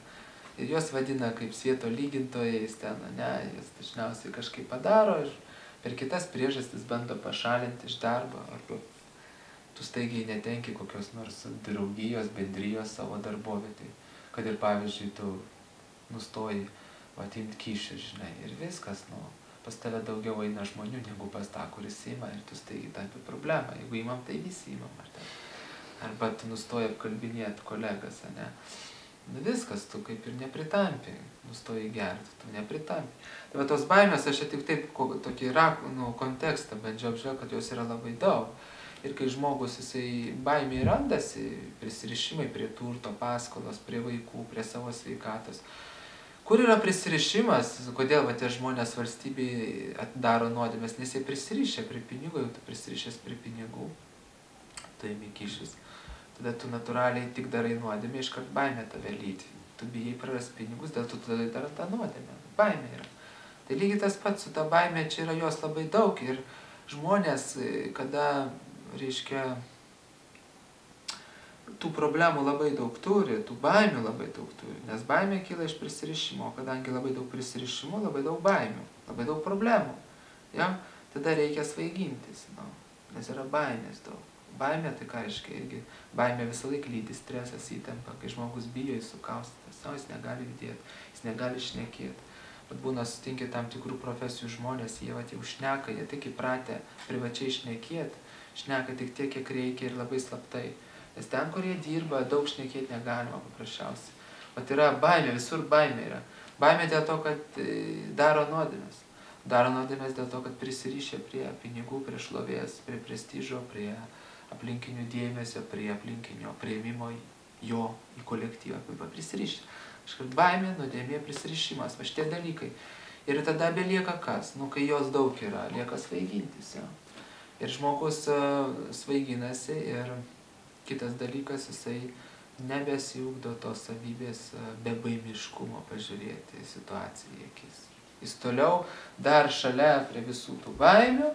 [SPEAKER 1] Ir juos vadina kaip svieto lygintojais ten, juos dažniausiai kažkaip padaro ir per kitas priežastis bando pašalinti iš darbo, arba tu staigiai netenki kokios nors draugijos, bendrijos savo darbovietėj, kad ir pavyzdžiui tu nustoji atimti kyšių, žinai, ir viskas, pas tave daugiau eina žmonių negu pas tą, kuris ima, ir tu staigiai tampi problemą. Jeigu imam, tai visi imam, arba tu nustoji apkalbinėti kolegas, ne? Viskas, tu kaip ir nepritampi, nustoji gerti, tu nepritampi. Tai tos baimės, aš tik taip tokį kontekstą bandžiau apžvelgti, kad jos yra labai daug. Ir kai žmogus, jisai baimiai randasi, prisirišimai prie turto, paskolos, prie vaikų, prie savo sveikatos. Kur yra prisirišimas, kodėl tie žmonės valstybei daro nuodėmes, nes jie prisirišę prie pinigų, jeigu tu prisirišęs prie pinigų, tu imi kyšius. Tada tu natūraliai tik darai nuodėmę, iškart baimė tave lydi. Tu bijai prarasti pinigus, dėl tu tada darai tą nuodėmę. Baimė yra. Tai lygiai tas pats su ta baimė, čia yra jos labai daug ir žmonės, kada, reiškia, tų problemų labai daug turi, tų baimių labai daug turi, nes baimė kyla iš prisirišimo, o kadangi labai daug prisirišimo, labai daug baimių, labai daug problemų, tada reikia svaigintis, nes yra baimės daug. Baimė, tai ką reiškia, irgi baimė visą laiką lydi stresas, įtampa, kai žmogus bijo, jis sukaustytas, jis negali judėti, jis negali šnekėti. Bet būna sutinki tam tikrų profesijų žmonės, jie jau šneka, jie tik įpratę privačiai šnekėti, šneka tik tiek, kiek reikia ir labai slaptai. Nes ten, kur jie dirba, daug šnekėti negalima paprasčiausiai. Vat yra baimė, visur baimė yra. Baimė dėl to, kad daro nuodėmes. Daro nuodėmes dėl to, kad prisirišė prie pinigų, prie šlovės, prie prestižo, prie aplinkinių dėmesio, prie aplinkinio priėmimo jo į kolektyvą. Prisirišė. Iškart baimė, nuodėmė, prisirišimas, va šitie dalykai. Ir tada belieka kas? Kai jos daug yra, lieka svaigintis. Ir žmogus svaiginasi ir kitas dalykas, jisai nebesiugdo tos savybės bebaimiškumo pažiūrėti situaciją į akis. Jis toliau dar šalia prie visų tų baimių,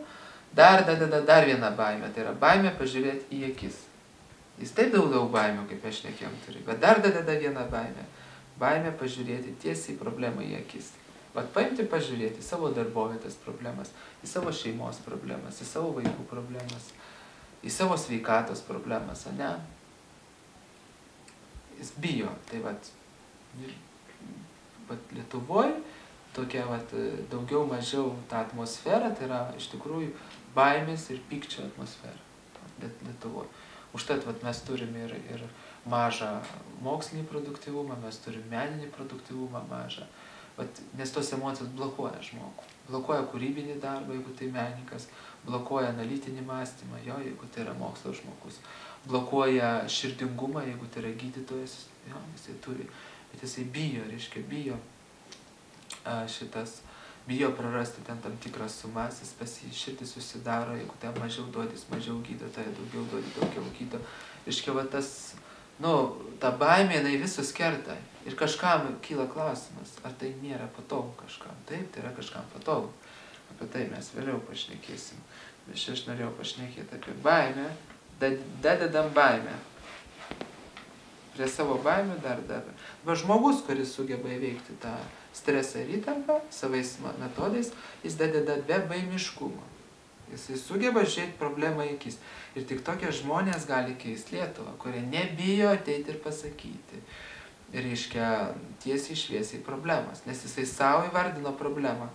[SPEAKER 1] dar vieną baimę, tai yra baimė pažiūrėti į akis. Jis taip daug baimių, kaip aš šnekėjom turi, bet dar vieną baimę. Baimė pažiūrėti tiesiai problemą į akis. Vat paimti pažiūrėti į savo darbovietės problemas, į savo šeimos problemas, į savo vaikų problemas, į savo sveikatos problemas, ne? jis bijo. Tai vat Lietuvoje tokia daugiau mažiau ta atmosfera, tai yra iš tikrųjų baimės ir pykčio atmosfera Lietuvoje. Užtat mes turim ir mažą mokslinį produktyvumą, mes turim meninį produktyvumą mažą, nes tos emocijos blokuoja žmogų. Blokuoja kūrybinį darbą, jeigu tai menininkas, blokuoja analitinį mąstymą, jeigu tai yra mokslo žmogus, blokuoja širdingumą, jeigu tai yra gydytojas, jisai turi, bet jisai bijo, bijo bijo prarasti ten tam tikras sumas, jis pas jį širdis susidaro, jeigu ten mažiau duodi, jis mažiau gydo, tai daugiau duodi, daugiau gydo. Ta baimė, jinai visus kerta. Ir kažkam kyla klausimas, ar tai nėra patogu kažkam. Taip, tai yra kažkam patogu. Apie tai mes vėliau pašnekėsim. Bet aš norėjau pašnekėti apie baimę, dadedam baimę. Prie savo baimių dar. Žmogus, kuris sugeba įveikti tą stresą ir įtampą savais metodais, jis dadeda be baimiškumo. Jis sugeba žiūrėti problemą į akis. Ir tik tokie žmonės gali keisti Lietuvą, kurie nebijo ateiti ir pasakyti. Tiesiai šviesiai problemas. Nes jisai savo įvardino problemą.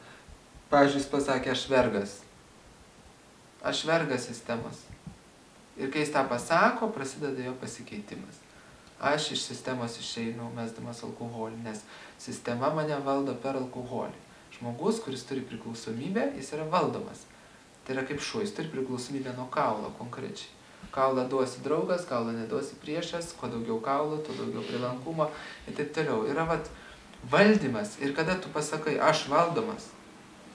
[SPEAKER 1] Pavyzdžiui, jis pasakė, aš vergas. Aš vergas sistemos. Ir kai jis tą pasako, prasideda jo pasikeitimas. Aš iš sistemos išeinu mesdamas alkoholį, nes sistema mane valdo per alkoholį. Žmogus, kuris turi priklausomybę, jis yra valdomas. Tai yra kaip šuo, jis turi priklausomybę nuo kaulo konkrečiai. Kaulą duosi draugas, kaulą neduosi priešas, kuo daugiau kaulo, tuo daugiau prilankumo ir taip toliau. Yra valdymas ir kada tu pasakai, aš valdomas,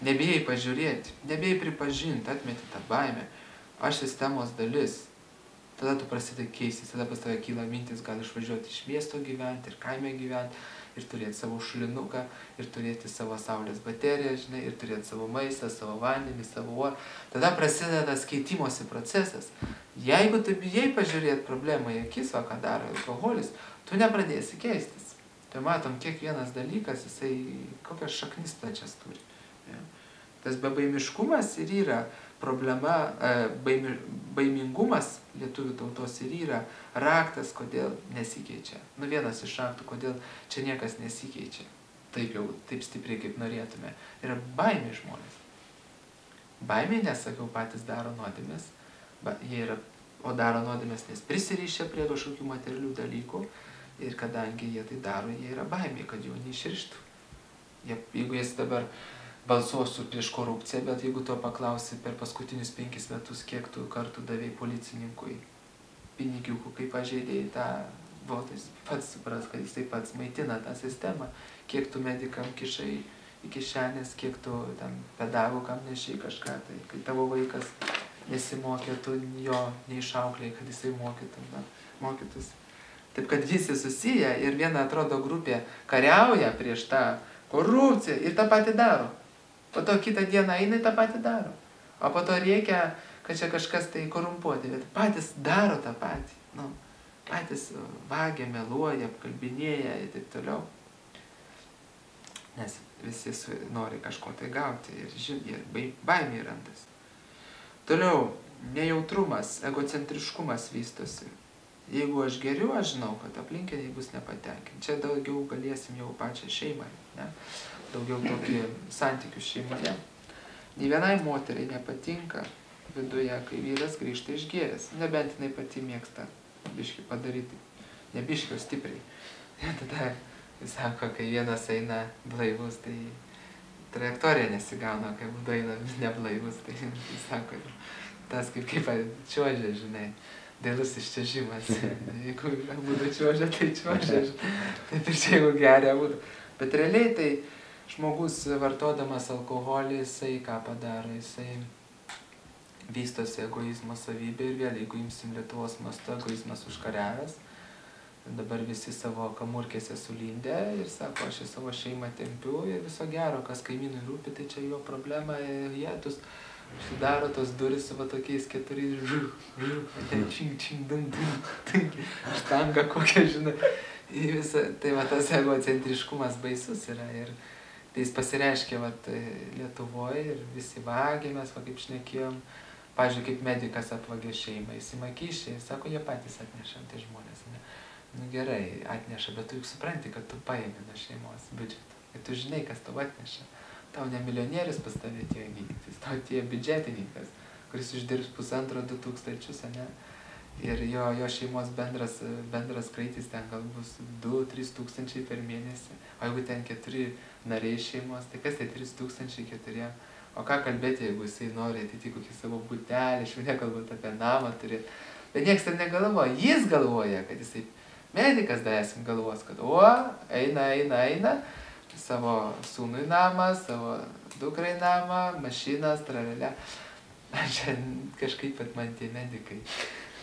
[SPEAKER 1] nebijai pažiūrėti, nebijai pripažinti, atmeti tą baimę, aš sistemos dalis. Tada tu prasideda keistis, tada pas tave kyla mintis, gal išvažiuoti iš miesto gyventi ir kaime gyventi, ir turėti savo šulinuką, ir turėti savo saulės bateriją, ir turėti savo maistą, savo vandenį, savo orą. Tada prasideda tas keitimosi procesas. Jeigu tu bijai pažiūrėti problemą į akis, ką daro alkoholis, tu nepradėsi keistis. Tai matom, kiekvienas dalykas, jisai kokias šaknis plačias turi. Tas bebaimiškumas ir yra problema, baimingumas lietuvių tautos ir yra raktas, kodėl nesikeičia. Vienas iš raktų, kodėl čia niekas nesikeičia. Taip stipriai, kaip norėtume. Yra baimė žmonės. Baimė, nesakiau, patys daro nuodėmes. O daro nuodėmes, nes prisirišia prie kažkokių materialių dalykų. Ir kadangi jie tai daro, jie yra baimė, kad jų neišrištų. Jeigu jis dabar balsuosiu prieš korupciją, bet jeigu tu paklausi per paskutinius 5 metus, kiek tu kartų davei policininkui pinigiukų, kaip pažeidėjai tą votą, jis pats supras, kad jis taip pats maitina tą sistemą, kiek tu medikam kišai į kišenės, kiek tu ten pedagogam nešiai kažką, tai kai tavo vaikas nesimokė, tu jo neišauklėjai, kad jisai mokytųsi. Taip kad visi susiję ir viena atrodo grupė kariauja prieš tą korupciją ir tą patį daro. Po to kitą dieną eina tą patį daro. O po to reikia, kad čia kažkas tai korumpuoti, bet patys daro tą patį. Patys vagia, meluoja, apkalbinėja ir taip toliau. Nes visi nori kažko tai gauti ir baimė randas. Toliau, nejautrumas, egocentriškumas vystosi. Jeigu aš geriu, aš žinau, kad aplinkiniai bus nepatenkinti. Čia daugiau galėsim jau pačią šeimą, daugiau tokį santykių šeimoje. Nė vienai moteriai nepatinka viduje, kai vyras grįžta išgėręs. Nebent jinai pati mėgsta biškį padaryti, ne biškį, o stipriai. Tada jis sako, kai vienas eina blaivus, tai trajektorija nesigauna, kai būdu eina neblaivus. Tai jis sako, tas kaip čiuožia, žinai. Dailus iščiuožimas. Jeigu būtų čiuožia, tai čiuožia. Taip ir čia jeigu geria būtų. Bet realiai tai žmogus vartodamas alkoholį, jisai ką padaro, jisai vystosi egoizmo savybė ir vėl, jeigu imsim Lietuvos mastu, egoizmas užkariavęs, dabar visi savo kamurkėse sulindę ir sako, aš į savo šeimą tempiu ir viso gero, kas kaimynui rūpi, tai čia jo problema, jėtus. Užsidaro tos duris su tokiais 4 štanga kokia, žinai. Tai tas egocentriškumas baisus yra ir tai jis pasireiškia Lietuvoje ir visi vagėmės, kaip šnekėjom. Pavyzdžiui, kaip medikas apvagė šeimą, įsimakyšė, sako, jie patys atneša, tai žmonės. Nu gerai, atneša, bet tu juk supranti, kad tu paėmė nuo šeimos biudžetą. Ir tu žinai, kas tau atneša. Tau ne milijonierius pas tave atėjo gydytis, tau atėjo biudžetininkas, kuris uždirbs 1,5–2 tūkstančius, ane? Ir jo šeimos bendras kraitis ten gal bus 2–3 tūkstančiai per mėnesį. O jeigu ten 4 nariai šeimos, tai kas tai 3 tūkstančiai 4? O ką kalbėti, jeigu jisai nori atiti kokį savo butelį, aš jau nekalbant apie namą turėti. Bet nieks ten negalvoja. Jis galvoja, kad jisai medikas dalesim galvos, kad eina, savo sūnui namą, savo dukrai namą, mašinas, tralelę. Aš kažkaip pat man tie medikai.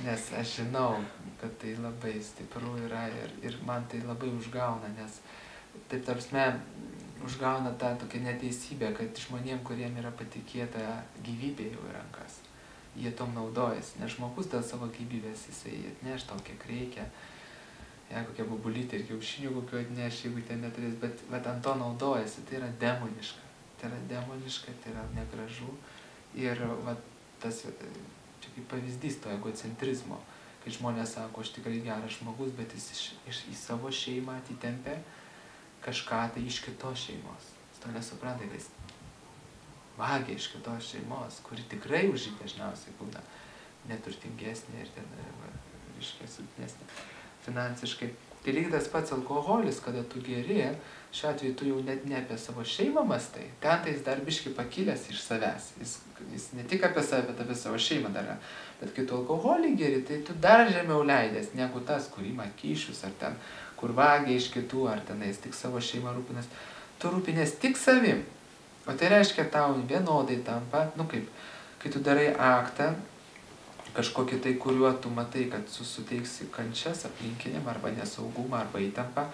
[SPEAKER 1] Nes aš žinau, kad tai labai stipru yra ir man tai labai užgauna, nes taip tarpsme užgauna tą tokią neteisybę, kad žmonėm, kuriem yra patikėta gyvybė jau į rankas, jie tom naudojasi, nes žmogus dėl savo gyvybės jisai atneš tau kiek reikia, kokią bubulytę ir kiaušinių kokio atneš, jeigu ten neturės, bet ant to naudojasi, tai yra demoniška, tai yra negražu ir tas čia kaip pavyzdys to egocentrizmo, kai žmonės sako, aš tikrai geras žmogus, bet jis į savo šeimą atitempia kažką tai iš kitos šeimos. Jis to nesupranta, kad jis vagia iš kitos šeimos, kuri tikrai už jį dažniausiai būna neturtingesnė ir ten, reiškia, silpnesnė finansiškai. Tai lygiai tas pats alkoholis, kada tu geri, šiuo atveju tu jau net ne apie savo šeimą mastai, ten tai jis dar biškį pakilęs iš savęs. Jis ne tik apie save, bet apie savo šeimą dar. Bet kai tu alkoholį geri, tai tu dar žemiau leidęs negu tas, kur ima kyšius, ar ten, kur vagia iš kitų, ar tenais tik savo šeimą rūpinės. Tu rūpinės tik savim. O tai reiškia, tau vienodai tampa, kaip, kai tu darai aktą, kažkokį tai, kuriuo tu matai, kad suteiksi kančias aplinkiniam, arba nesaugumą, arba įtampą,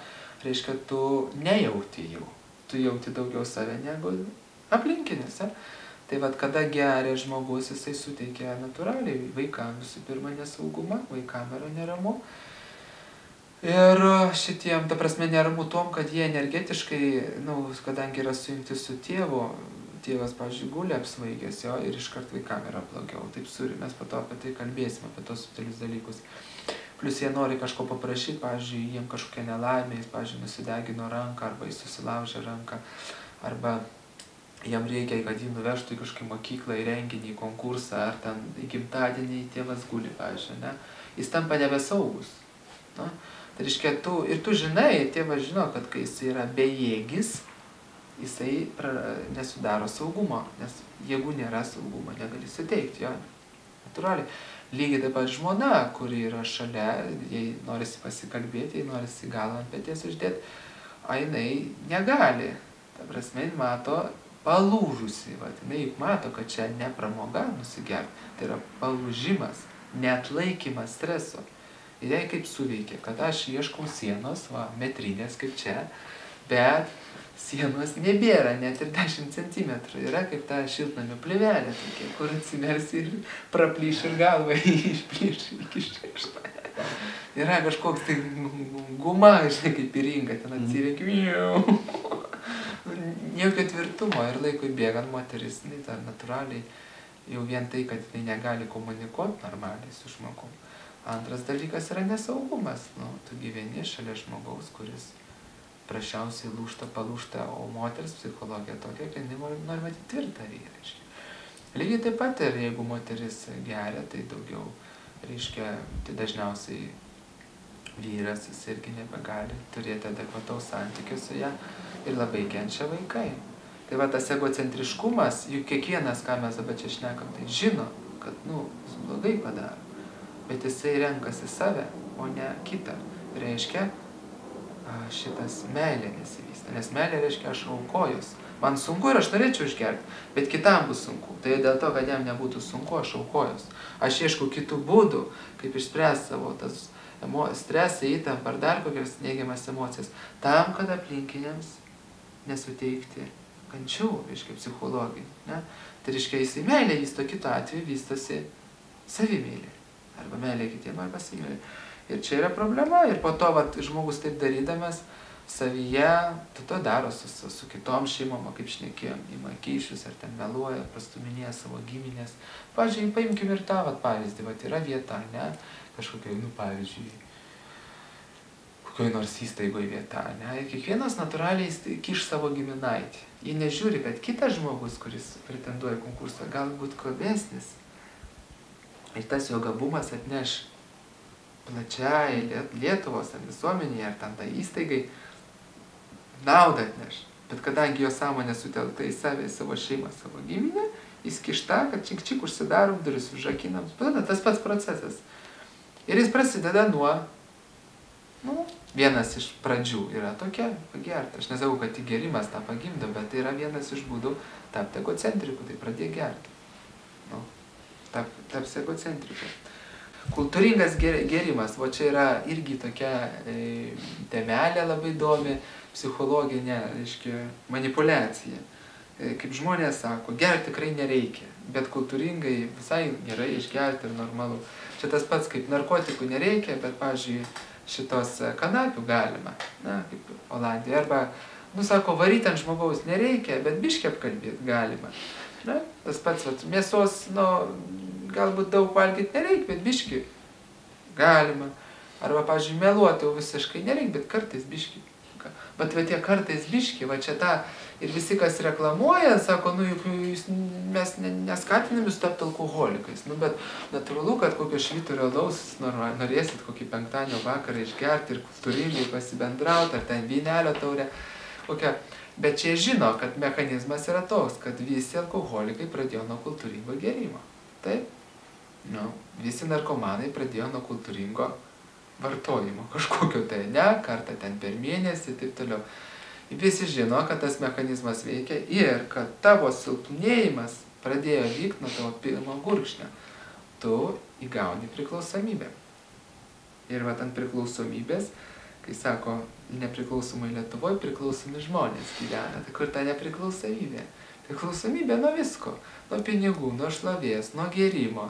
[SPEAKER 1] reiškia, tu nejauti jau. Tu jauti daugiau save negu aplinkinėse. Tai kada geria žmogus, jisai suteikia natūraliai vaikam visų pirma nesaugumą, vaikam yra neramu. Ir šitiem, ta prasme, neramu tom, kad jie energetiškai, kadangi yra sujungti su tėvu, tėvas, pavyzdžiui, guli apsvaigęs jo ir iškart vaikam yra blogiau. Taip mes po to apie tai kalbėsime, apie tos subtilius dalykus. Plus jie nori kažko paprašyti, pavyzdžiui, jiem kažkokia nelaimė, jis, pavyzdžiui, nusidegino ranką, arba jis susilaužė ranką, arba jam reikia, kad jį nuvežtų į kažkokį mokyklą, į renginį, į konkursą, ar ten į gimtadienį tėvas guli, pavyzdžiui, ne? Jis tampa nebesaugus. Tai reiškia, tu žinai, tėvas žino, kad kai jis yra bejėgis, jisai nesudaro saugumo, nes jeigu nėra saugumo, negali suteikti jo. Natūraliai. Lygiai taip pat žmona, kuri yra šalia, jei norisi pasikalbėti, jei norisi galą ant peties uždėti, jinai negali. Ta prasme, jin mato palūžusi. Jinai juk mato, kad čia ne pramoga nusigerti, tai yra palūžimas, neatlaikymas streso. Ir jai kaip suveikia, kad aš ieškau sienos, metrinės kaip čia, bet sienos nebėra, net ir 10 centimetrų. Yra kaip ta šiltnamio plėvelė, tokia, kur atsimersi ir praplyš ir galvą išplyš iki šešta. Yra kažkoks tai guma, žinai, kaip įringa, ten atsireikia. Jokio tvirtumo ir laikui bėgant moteris, tai natūraliai, jau vien tai, kad jinai negali komunikuoti normaliai su žmogum. Antras dalykas yra nesaugumas. Tu gyveni šalia žmogaus, kuris prašiausiai palūžta, o moters psichologija tokia, kad nori matyti tvirtą vyrą. Lygiai taip pat ir jeigu moteris geria, tai daugiau, reiškia, tai dažniausiai vyras, jis irgi nebegali turėti adekvataus santykio su ją ir labai kenčia vaikai. Tai tas egocentriškumas, juk kiekvienas, ką mes dabar čia šnekam, tai žino, kad, jis blogai padaro, bet jisai renkasi save, o ne kitą. Reiškia, šitas meilė nesivysta, nes meilė reiškia, aš aukojus. Man sunku ir aš norėčiau išgerti, bet kitam bus sunku. Tai dėl to, kad jam nebūtų sunku, aš aukojus. Aš ieškau kitų būdų, kaip išspręsti savo tas stresą, įtampą ar dar kokias neigiamas emocijas, tam, kad aplinkiniams nesuteikti kančių, reiškia, psichologijai. Ne? Tai reiškia, jisai meilė vysto, kito atveju vystosi savimeilė. Arba meilė kitiem, arba savimeilė. Ir čia yra problema. Ir po to žmogus taip darydamas savyje, to daro su kitom šeimom, kaip šnekėjom, ima kyšius, ar ten meluoja, prastuminėja savo giminės. Pavyzdžiui, paimkim ir tą pavyzdį, yra vieta, ne, kažkokia, pavyzdžiui, kokioj nors įstaigoje vieta, ne? Ir kiekvienas natūraliai kiš savo giminaitį. Jie nežiūri, kad kitas žmogus, kuris pretenduoja į konkursą, galbūt gabesnis. Ir tas jo gabumas atneš plačiai Lietuvos ar visuomenėje, ar ten tai įstaigai naudą atneš. Bet kadangi jo sąmonė sutelkta į save, į savo šeimą, savo giminę, jis kišta, kad čik užsidarom, duris užrakinam. Tas pats procesas. Ir jis prasideda nuo, vienas iš pradžių yra tokia, pagerti. Aš nesakau, kad tik gerimas tą pagimdo, bet tai yra vienas iš būdų tapti egocentriku, tai pradėk gerti. Taps egocentriku. Kultūringas gerimas, va čia yra irgi tokia temelė labai įdomi, psichologinė, reiškia, manipuliacija. Kaip žmonės sako, gerti tikrai nereikia, bet kultūringai visai gerai išgerti ir normalu. Čia tas pats, kaip narkotikų nereikia, bet, pavyzdžiui, šitos kanapių galima, kaip Olandijoje. Arba, sako, varyti ant žmogaus nereikia, bet biškį apkalbėti galima. Tas pats, mėsos, galbūt daug valgyti nereikia, bet biškį galima. Arba, pavyzdžiui, meluoti jau visiškai nereikia, bet kartais biškį. Bet tie kartais biški, va čia tą, ir visi, kas reklamuoja, sako, juk mes neskatinam jūs tapti alkoholikais. Bet natūralu, kad kokio švyturio alaus norėsit kokį penktadienio vakarą išgerti ir kultūringai pasibendrauti, ar ten vynelio taurę. Bet čia žino, kad mechanizmas yra toks, kad visi alkoholikai pradėjo nuo kultūringo gerimo. Taip? Visi narkomanai pradėjo nuo kultūringo vartojimo kažkokio tai, kartą ten per mėnesį, taip toliau. Visi žino, kad tas mechanizmas veikia ir kad tavo silpnėjimas pradėjo vykti nuo tavo pirmo gurkšnio. Tu įgauni priklausomybę. Ir va ant priklausomybės, kai sako, nepriklausomai Lietuvoje priklausomi žmonės gyvena, tai kur ta nepriklausomybė? Priklausomybė nuo visko, nuo pinigų, nuo šlovės, nuo gėrimo,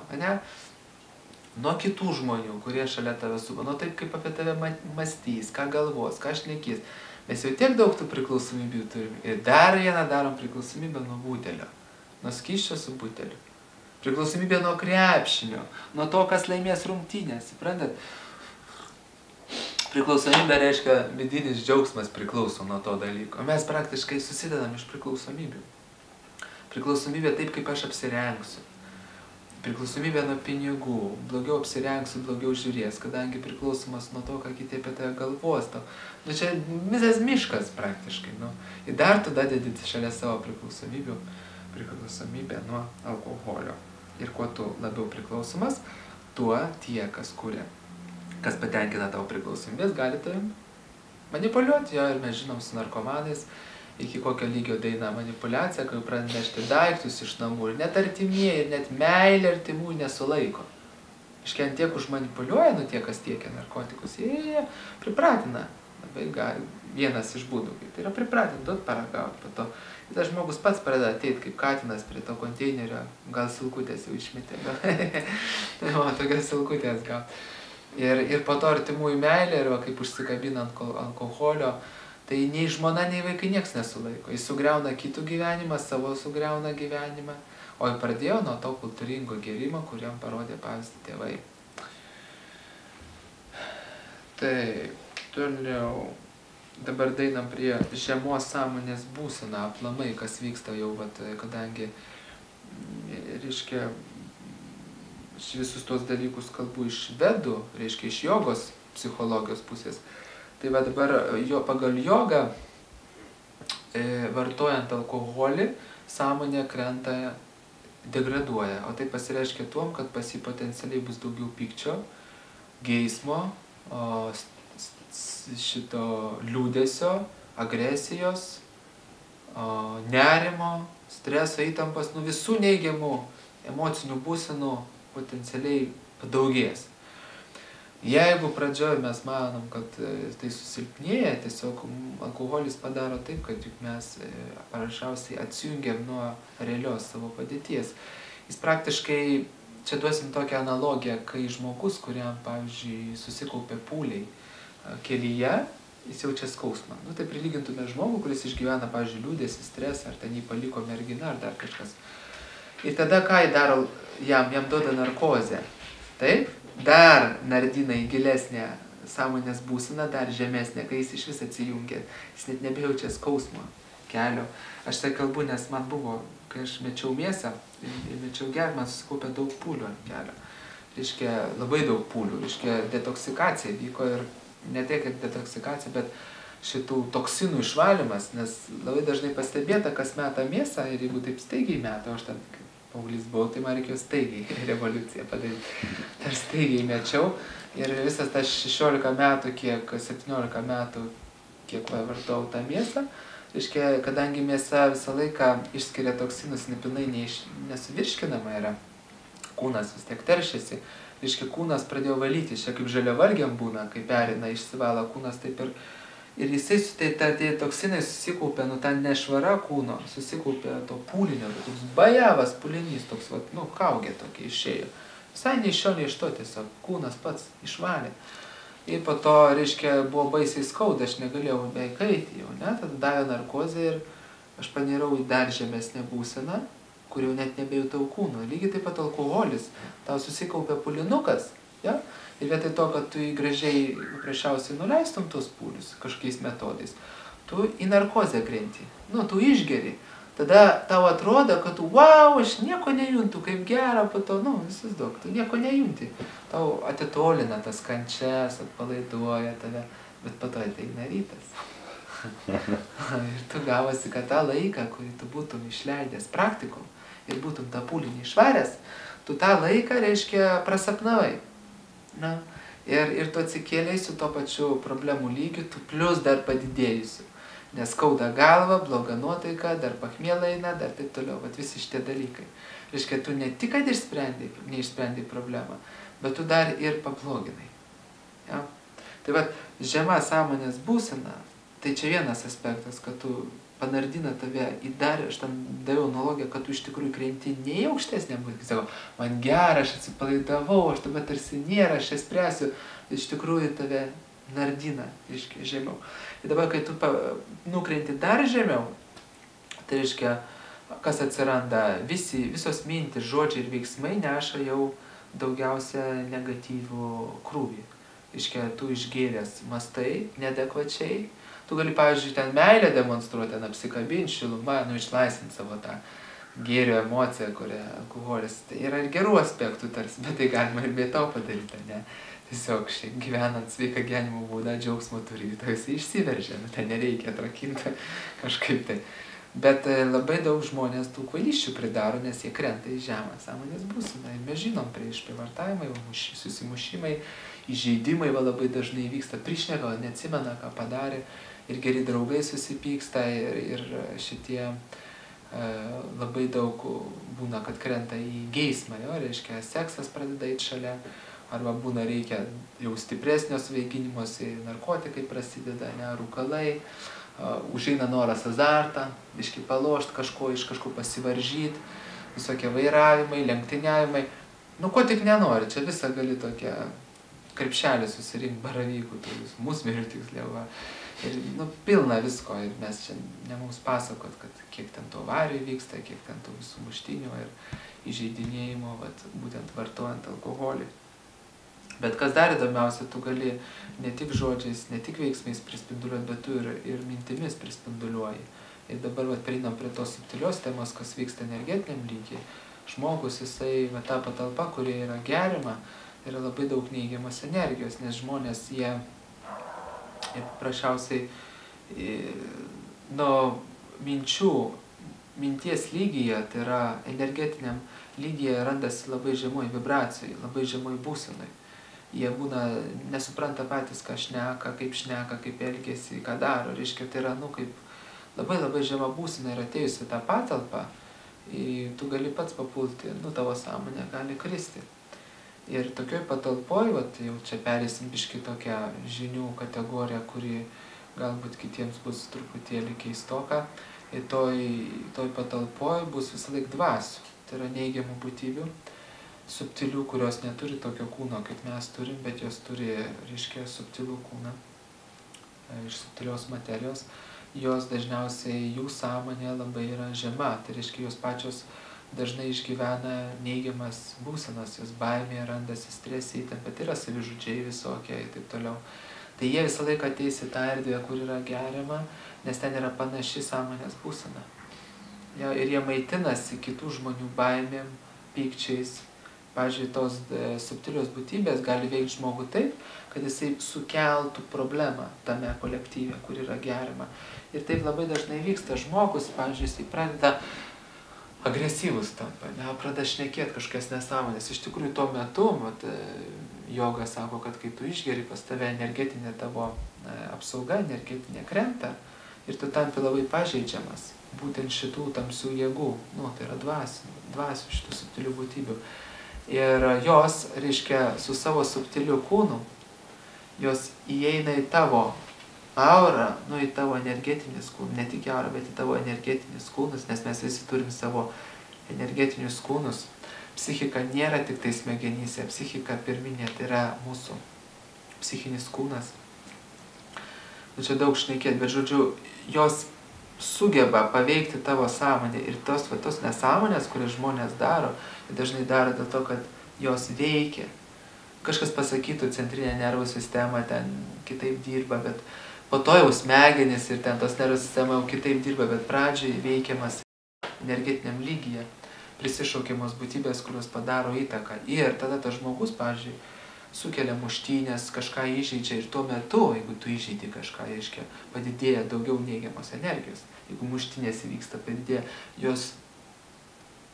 [SPEAKER 1] nuo kitų žmonių, kurie šalia tave supa, nuo taip, kaip apie tave mąstys, ką galvos, ką šnekės. Mes jau tiek daug tų priklausomybių turim. Ir dar vieną darom priklausomybę nuo butelio, nuo skysčio su buteliu. Priklausomybė nuo krepšinio, nuo to, kas laimės rungtynės, suprantat? Priklausomybė reiškia vidinis džiaugsmas priklauso nuo to dalyko. Mes praktiškai susidedam iš priklausomybių. Priklausomybė taip, kaip aš apsirengsiu. Priklausomybė nuo pinigų, blogiau apsirengsiu, blogiau žiūrės, kadangi priklausomas nuo to, ką kiti apie tave galvos. Čia visas miškas praktiškai. Ir dar tu dadedi šalia savo priklausomybę nuo alkoholio. Ir kuo tu labiau priklausomas, tuo tie, kas kuria, kas patenkina tavo priklausomybės, gali tavim manipuliuoti. Ir mes žinom su narkomanais, iki kokio lygio daina manipuliacija, kai pradeda nešti daiktus iš namų ir net artimieji, ir net meilė artimų nesulaiko. Iškiant tiek užmanipuliuoja, tie, kas tiekia narkotikus, jie pripratina. Vienas iš būdų, tai yra pripratinti, duot paragauti po to. Ir tas žmogus pats pradeda ateiti kaip katinas prie to konteinerio, gal silkutės jau išmetė, tokias silkutės gal. Ir po to artimųjų meilė, ir kaip užsikabina ant alkoholio, tai nei žmona, nei vaikai nieks nesulaiko. Jis sugriauna kitų gyvenimą, savo sugriauna gyvenimą. O jis pradėjo nuo to kultūringo gerimo, kuriam parodė pavyzdį tėvai. Taip, toliau. Dabar dainam prie žemos sąmonės būseną aplamai, kas vyksta jau, kadangi, reiškia, visus tos dalykus kalbu iš vedų, reiškia, iš jogos psichologijos pusės. Tai dabar pagal jogą, vartojant alkoholį, sąmonė krenta, degraduoja. O tai pasireiškia tuom, kad pas jį potencialiai bus daugiau pykčio, geismo, šito liūdesio, agresijos, nerimo, streso, įtampos, visų neigiamų emocinių būsenų potencialiai padaugės. Jeigu pradžioje mes manom, kad tai susilpnėja, tiesiog alkoholis padaro taip, kad juk mes paprasčiausiai atsijungiam nuo realios savo padėties. Jis praktiškai, čia duosim tokią analogiją, kai žmogus, kuriam, pavyzdžiui, susikaupė pūliai kelyje, jis jaučia skausmą. Tai prilygintume žmogų, kuris išgyvena, pavyzdžiui, liūdesį, stresą, ar ten jį paliko mergina, ar dar kažkas. Ir tada ką jį daro, jam duoda narkozę. Taip? Dar nardina į gilesnę sąmonės būsena dar žemesnė, kai jis iš vis atsijungia, jis net nebejaučia skausmo kelio. Aš tai kalbu, nes man buvo, kai aš mečiau mėsą ir mečiau gerti, man susikaupė daug pūlių ant kelio. Reiškia, labai daug pūlių, reiškia, detoksikacija vyko ir ne tiek kaip detoksikacija, bet šitų toksinų išvalymas, nes labai dažnai pastebėta, kas meta mėsą ir jeigu taip staigiai meta, aš ten paauglys buvau, tai man reikėjo staigiai revoliuciją padaryti. Aš staigiai mečiau ir visas tas 16 metų, 17 metų, kiek vartojau tą mėsą, reiškia, kadangi mėsa visą laiką išskiria toksinus, nepilnai nesuvirškinama yra, kūnas vis tiek teršiasi, reiškia, kūnas pradėjo valyti, čia kaip žaliavalgiam būna, kai perina, išsivala kūnas, taip ir jisai, tie toksinai susikaupė, ten nešvara kūno, susikaupė to pūlinio, toks bajavas pūlinys, toks, kaugė tokia išėjo. Visai nei iš šio, nei iš to, tiesiog kūnas pats išvalė. Ir po to, reiškia, buvo baisiai skauda, aš negalėjau beveik eiti jau, ne? Tada davė narkozę ir aš panirau į dar žemesnę būseną, kur jau net nebejutau kūno. Lygiai taip pat alkoholis, tau susikaupė pūlinukas, ja? Ir vietoj to, kad tu gražiai, paprasčiausiai nuleistum tos pūlius kažkokiais metodais, tu į narkozę krenti, tu išgeri. Tada tau atrodo, kad tu, wow, aš nieko nejuntu, kaip gera, po to, visus daug, tu nieko nejunti. Tau atitolina tas kančias, atpalaiduoja tave, bet po to ateina rytas. Ir tu gavosi, kad tą laiką, kurį tu būtum išleidęs praktikom ir būtum tą pūlinį išvaręs, tu tą laiką, reiškia, prasapnavai. Ir tu atsikėlei su to pačiu problemų lygiu, tu plus dar padidėjusiu. Nes skauda galva, bloga nuotaika, dar pachmiela eina, dar taip toliau. Vat visi šitie dalykai. Reiškia, tu ne tik, kad neišsprendai problemą, bet tu dar ir pabloginai. Ja? Tai vat, žema sąmonės būsena, tai čia vienas aspektas, kad tu panardina tave į dar, aš ten daviau analogiją, kad tu iš tikrųjų krenti ne į aukštesnę būtį. Sako, man gera, aš atsipalaidavau, aš tave tarsi nėra, aš jas spręsiu. Iš tikrųjų tave nardina, reiškia, žemiau. Ir dabar, kai tu nukrenti dar žemiau, tai reiškia, kas atsiranda, visos mintys, žodžiai ir veiksmai neša jau daugiausia negatyvų krūvį. Reiškia, tu išgėręs mastai neadekvačiai. Tu gali, pavyzdžiui, ten meilę demonstruoti, ten apsikabinti, šilumą, išlaisvinti savo tą gėrio emociją, kurią alkoholis. Tai yra ir gerų aspektų tarsi, bet tai galima ir be to padaryti, ne? Tiesiog šiaip gyvenant sveiką gyvenimo būdą, džiaugsmo turi, tai jis išsiveržia, tai nereikia atrakinti kažkaip tai. Bet labai daug žmonės tų kvailysčių pridaro, nes jie krenta į žemą sąmonės būseną. Ir mes žinom, prieš prievartavimai, susimušimai, įžeidimai labai dažnai vyksta, prišneka, neatsimena, ką padarė. Ir geri draugai susipyksta ir šitie labai daug būna, kad krenta į geismą, reiškia, seksas pradeda eiti šalia, arba būna reikia jau stipresnio svaiginimosi, narkotikai prasideda, rūkalai, užeina noras azartą, biškį palošt kažko, iš kažko pasivaržyti, visokie vairavimai, lenktyniavimai, ko tik nenori, čia visą gali tokią krepšelį susirinkti baravykų, musmirių tiksliau. Ir pilna visko, ir mes čia ne mums pasakot, kad kiek ten to avarijų vyksta, kiek ten tų visų muštinių ir įžeidinėjimo, būtent vartojant alkoholį. Bet kas dar įdomiausia, tu gali ne tik žodžiais, ne tik veiksmais prispinduliuoti, bet tu ir mintimis prispinduliuoji. Ir dabar prieinam prie tos subtilios temos, kas vyksta energetiniam lygiai. Žmogus, jisai, ta patalpa, kurie yra gerima, yra labai daug neigiamas energijos, nes žmonės, jie paprasčiausiai minties lygyje, tai yra energetiniam lygyje randasi labai žemoj vibracijai, labai žemoj būsenai. Jie būna, nesupranta patys, ką šneka, kaip elgiasi, ką daro. Reiškia, tai yra, kaip labai žema būsena ir atėjusi tą patalpą, tu gali pats papulti, tavo sąmonė gali kristi. Ir tokioj patalpoj, jau čia perėsim biškį tokią žinių kategoriją, kuri galbūt kitiems bus truputėlį keistoka. Ir toj patalpoj bus visą laik dvasių. Tai yra neigiamų būtybių, subtilių, kurios neturi tokio kūno, kaip mes turim, bet jos turi, reiškia, subtilų kūną iš subtilios materijos. Jos dažniausiai, jų sąmonė labai yra žema. Tai reiškia, jos pačios dažnai išgyvena neigiamas būsenas, jos baimė, randasi stresai, įtampa, yra savižudžiai visokie ir taip toliau. Tai jie visą laiką ateis į tą erdvę, kur yra geriama, nes ten yra panaši sąmonės būsena. Ir jie maitinasi kitų žmonių baimėm, pykčiais. Pavyzdžiui, tos subtilios būtybės gali veikti žmogų taip, kad jisai sukeltų problemą tame kolektyve, kur yra geriama. Ir taip labai dažnai vyksta. Žmogus, pavyzdžiui, jisai pradeda agresyvus tampa, pradeda šnekėti kažkokias nesąmonės. Iš tikrųjų, tuo metu, joga sako, kad kai tu išgeri, pas tave energetinė tavo apsauga, energetinė krenta ir tu tampi labai pažeidžiamas būtent šitų tamsių jėgų, tai yra dvasių šitų subtilių būtybių. Ir jos, reiškia, su savo subtiliu kūnu, jos įeina į tavo aurą, į tavo energetinis kūnus, ne tik aurą, bet į tavo energetinis kūnus, nes mes visi turim savo energetinius kūnus. Psichika nėra tik tai smegenyse, psichika pirminė, tai yra mūsų psichinis kūnas. Čia daug šnekėti, bet žodžiu, jos sugeba paveikti tavo sąmonę ir tos nesąmonės, kurias žmonės daro, dažnai daro dėl to, kad jos veikia. Kažkas pasakytų, centrinė nervų sistema ten kitaip dirba, bet po to jau smegenys ir ten tos nervų sistema jau kitaip dirba, bet pradžiai veikiamas energetiniam lygyje, prisišaukiamos būtybės, kurios padaro įtaką. Ir tada tas žmogus, pavyzdžiui, sukelia muštynės, kažką įžeidžia ir tuo metu, jeigu tu įžeidi kažką, reiškia, padidėja daugiau neigiamos energijos. Jeigu muštynės įvyksta, padidėja, jos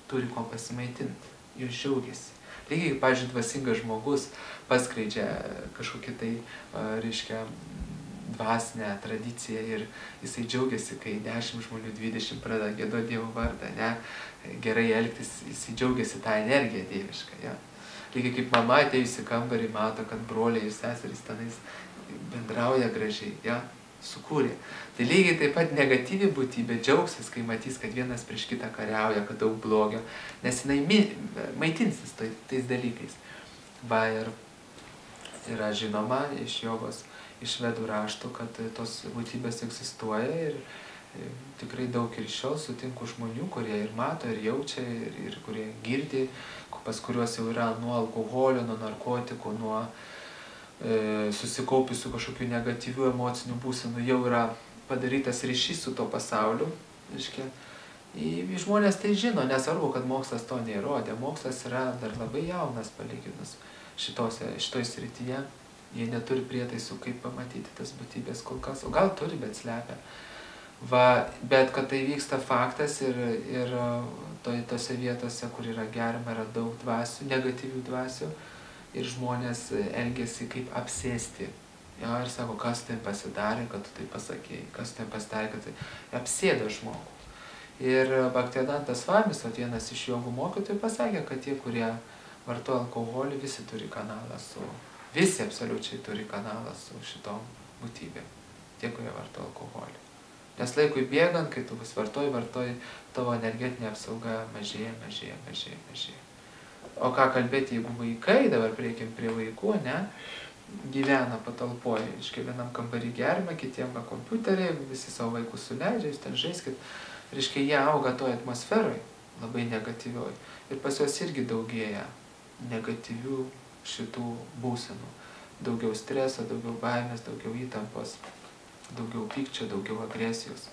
[SPEAKER 1] turi kuo pasimaitinti, jos džiaugiasi. Lygiai, pavyzdžiui, dvasingas žmogus paskleidžia kažkokį tai, reiškia, dvasinę tradiciją ir jisai džiaugiasi, kai 10 žmonių, 20 pradeda giedoti Dievo vardą, gerai elgtis, jisai džiaugiasi tą energiją dievišką. Lygiai kaip mama atėjusi kambarį mato, kad broliai ir seserys tenais bendrauja gražiai, sukūrė. Tai lygiai taip pat negatyvi būtybė džiaugsis, kai matys, kad vienas prieš kitą kariauja, kad daug blogio, nes jinai maitinsis tais dalykais. Ir yra žinoma iš jogos, iš vedų raštų, kad tos būtybės egzistuoja ir tikrai daug ir iš šiol sutinku žmonių, kurie ir mato, ir jaučia, ir kurie girdi, pas kuriuos jau yra nuo alkoholio, nuo narkotikų, nuo susikaupusių kažkokių negatyvių emocinių būsenų, jau yra padarytas ryšys su to pasauliu. Žmonės tai žino, nesvarbu, kad mokslas to neįrodė. Mokslas yra dar labai jaunas palyginus šitoj srityje. Jie neturi prietaisų, kaip pamatyti tas būtybės kol kas, o gal turi, bet slepia. Bet kad tai vyksta faktas ir tose vietose, kur yra geriama, yra daug dvasių, negatyvių dvasių ir žmonės elgiasi kaip apsėsti. Ir sako, kas tai pasidarė, kad tu tai pasakėjai, kas tai pasidarė, kad tai apsėda žmogų. Ir Bhaktivedantas Svamis, vienas iš jogų mokytojų, pasakė, kad tie, kurie vartoja alkoholį, visi absoliučiai turi kanalą su šitom būtybėm, tie, kurie vartoja alkoholį. Nes laikui bėgant, kai tu vis vartoji, tavo energetinė apsauga mažėja. O ką kalbėti, jeigu vaikai, dabar prieikim prie vaikų, gyvena patalpoje, vienam kambarį gerima, kitiem kompiuteriai, visi savo vaikus suleidžia, jūs ten žaiskit. Reiškia, jie auga toj atmosferoj, labai negatyvioj. Ir pas juos irgi daugėja negatyvių šitų būsenų. Daugiau streso, daugiau baimės, daugiau įtampos, daugiau pykčio, daugiau agresijos.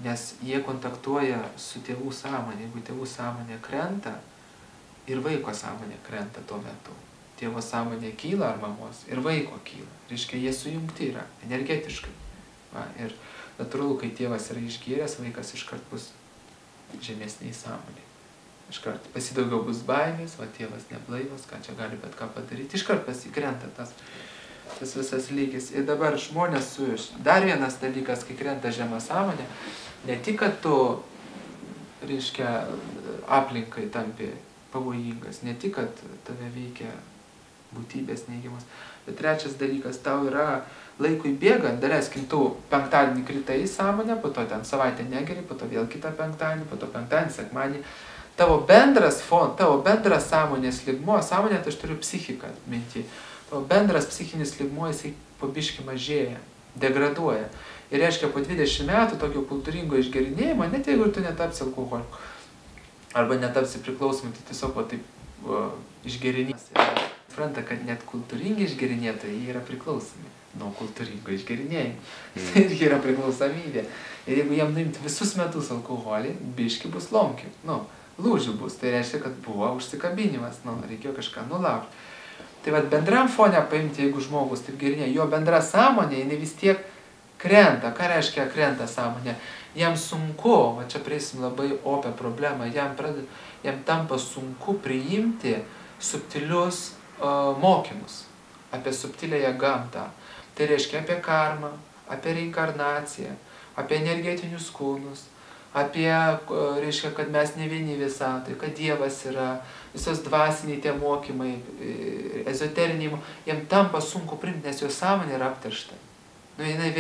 [SPEAKER 1] Nes jie kontaktuoja su tėvų sąmonė. Jeigu tėvų sąmonė krenta, ir vaiko sąmonė krenta tuo metu. Tėvo sąmonė kyla ar mamos, ir vaiko kyla. Reiškia, jie sujungti yra energetiškai. Ir natūralu, kai tėvas yra išgėręs, vaikas iškart bus žemesniai sąmonė. Iškart pasidaugiau bus baimės, tėvas neblaivas, ką čia gali bet ką padaryti. Iškart pasikrenta tas visas lygis. Ir dabar žmonės dar vienas dalykas, kai krenta žema sąmonė, ne tik, kad tu, reiškia, aplinkai tampi pavojingas, ne tik, kad tave veikia būtybės neigiamas, bet trečias dalykas, tau yra laikui bėgant, daleiskim, tu penktadienį kritai į sąmonę, po to ten savaitę negeri, po to vėl kitą penktadienį, po to penktadienį, sekmadienį. Tavo bendras sąmonės lygmuo, sąmonė, tai aš turiu psichiką minty, tavo bendras psichinis lygmuo, jisai po biškį mažėja, degraduoja. Ir reiškia, po 20 metų tokio kultūringo išgerinėjimo, net jeigu tu netapsi alkoholiku, arba netapsi priklausomi, tai tiesiog va taip išgerinės. Supranta, kad net kultūringi išgerinėtojai yra priklausomi nuo kultūringo išgerinėjimo. Tai irgi yra priklausomybė. Ir jeigu jam nuimti visus metus alkoholį, biški bus lomkių, lūžių bus. Tai reiškia, kad buvo užsikabinimas, reikėjo kažką nulaukti. Tai vat bendram fone paimti, jeigu žmogus taip gerinėja, jo bendra sąmonė, jinai vis tiek krenta. Ką reiškia krenta sąmonė? Jam sunku, va čia prieisim labai opę problemą, jam tampa sunku priimti subtilius mokymus apie subtilėją gamtą. Tai reiškia apie karmą, apie reinkarnaciją, apie energetinius kūnus, apie, reiškia, kad mes ne vieni visatoj, kad Dievas yra, visos dvasiniai tie mokymai, ezoteriniai, jam tampa sunku priimti, nes jo sąmonė yra apteršta. Jinai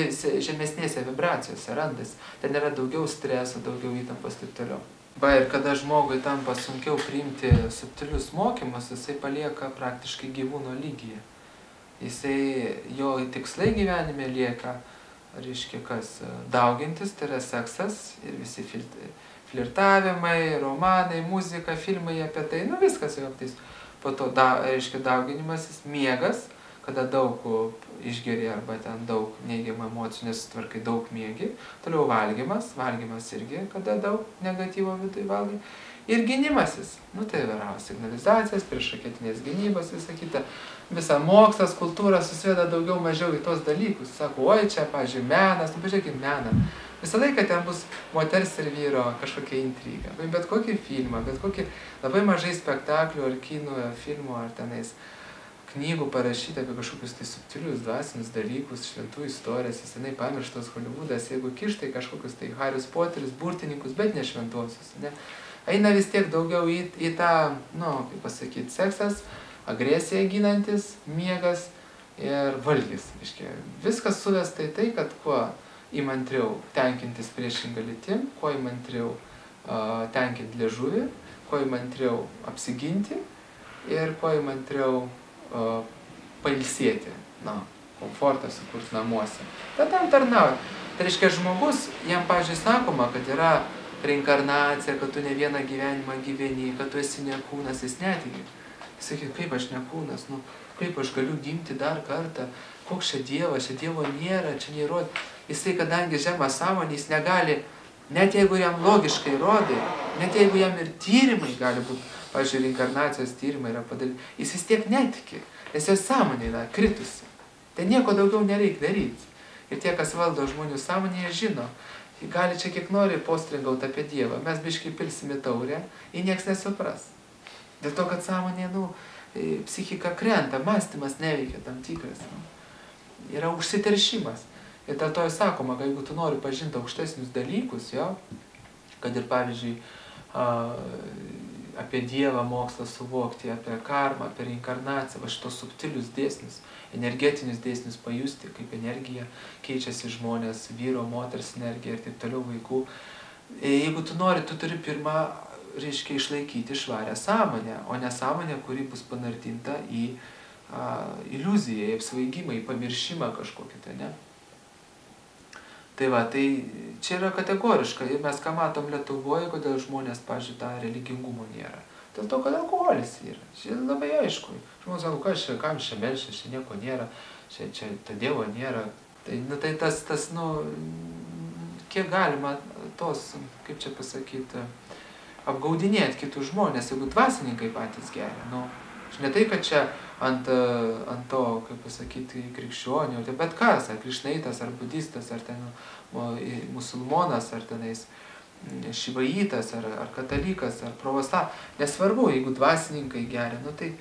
[SPEAKER 1] žemesnėse vibracijose randasi, ten yra daugiau streso, daugiau įtampos taip toliau. Ir kada žmogui tampa sunkiau priimti subtilius mokymus, jisai palieka praktiškai gyvūno lygyje. Jo tikslai gyvenime lieka, reiškia, kas daugintis, tai yra seksas ir visi flirtavimai, romanai, muzika, filmai apie tai, viskas jau aptais. Po to, reiškia, dauginimasis, miegas, kada daug išgeri arba ten daug neigiamų emocijų, nes tvarkai daug miegi. Toliau valgymas irgi, kada daug negatyvo viduje valgai. Ir gynimasis, tai yra signalizacijas, priešraketinės gynybos, visa kita. Visa mokslas, kultūra susiveda daugiau mažiau į tos dalykus. Sako, oi čia, pavyzdžiui, menas, pažiūrėkit meną. Visą laiką ten bus moters ir vyro kažkokia intriga. Bet kokį filmą, bet kokį labai mažai spektaklių ar kinų, filmų ar tenais knygų parašyti apie kažkokius tai subtilius dvasinius dalykus, šventų istorijas, senai pamirštos Holivudas, jeigu kištai kažkokius tai Haris Poteris, burtininkus, bet ne šventuosius. Eina vis tiek daugiau į tą, kaip pasakyti, seksas, agresija ginantis, miegas ir valgis. Viskas suvesta į tai, kad kuo įmantriau tenkintis priešingą lytim, kuo įmantriau tenkinti liežuvį, kuo įmantriau apsiginti ir kuo įmantriau pailsėti, komfortą sukurti namuose. Tad tam tarnauja. Tai reiškia, žmogus, jam, pavyzdžiui, sakoma, kad yra reinkarnacija, kad tu ne vieną gyvenimą gyveni, kad tu esi ne kūnas, jis netiki. Jis sakė, kaip aš ne kūnas, kaip aš galiu gimti dar kartą, koks čia Dievas, čia Dievo nėra, čia neįrodė. Jisai, kadangi žemą sąmonį, jis negali, net jeigu jam logiškai rodai, net jeigu jam ir tyrimai gali būti, pavyzdžiui, reinkarnacijos tyrimai yra padaryti, jis vis tiek netiki, nes jo sąmonė yra kritusi. Tai nieko daugiau nereikia daryti. Ir tie, kas valdo žmonių sąmonėje, žino, gali čia kiek nori postringauti apie Dievą, mes biškai pilsime taurę, ir nieks nesupras. Dėl to, kad sąmonė, psichika krenta, mąstymas neveikia tam tikras. Yra užsiteršimas. Ir dėl to sakoma, kad jeigu tu nori pažinti aukštesnius dalykus, kad ir, pavyzdžiui, apie Dievą mokslą suvokti, apie karmą, apie reinkarnaciją, šitos subtilius dėsnius, energetinius dėsnius pajusti, kaip energija keičiasi žmonės, vyro, moters energija ir taip toliau vaikų. Jeigu tu nori, tu turi pirmą, reiškia, išlaikyti švarę sąmonę, o ne sąmonę, kuri bus panardinta į iliuziją, į apsvaigimą, į pamiršimą kažkokį, tai ne? Tai va, tai čia yra kategoriška. Ir mes ką matom Lietuvoje, kodėl žmonės, pavyzdžiui, tą religingumo nėra. Dėl to, kad alkoholis yra. Čia labai aišku. Žmonės sako, kam čia melšia, čia nieko nėra, čia to Dievo nėra. Tai tas, kiek galima tos, kaip čia pasakyti, apgaudinėti kitus žmonės, jeigu dvasininkai patys geria. Ne tai, kad čia ant to, kaip pasakyti, krikščionių, bet kas, ar krišnaitas, ar budistas, ar ten musulmonas, ar tenais šivaitas, ar katalikas, ar pravoslavas. Nesvarbu, jeigu dvasininkai geria, tai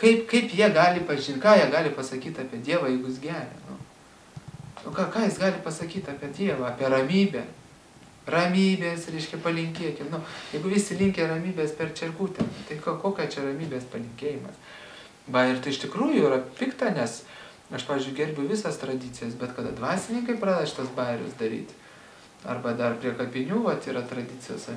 [SPEAKER 1] kaip jie gali pažinti, ką jie gali pasakyti apie Dievą, jeigu jis geria. Ką jis gali pasakyti apie Dievą, apie ramybę. Ramybės, reiškia, palinkėkim. Jeigu visi linkia ramybės per čerkutę, tai kokia čia ramybės palinkėjimas? Ir tai iš tikrųjų yra pikta, nes aš, pavyzdžiui, gerbiu visas tradicijas, bet kada dvasininkai pradeda šitas bairius daryti, arba dar prie kapinių, yra tradicijos,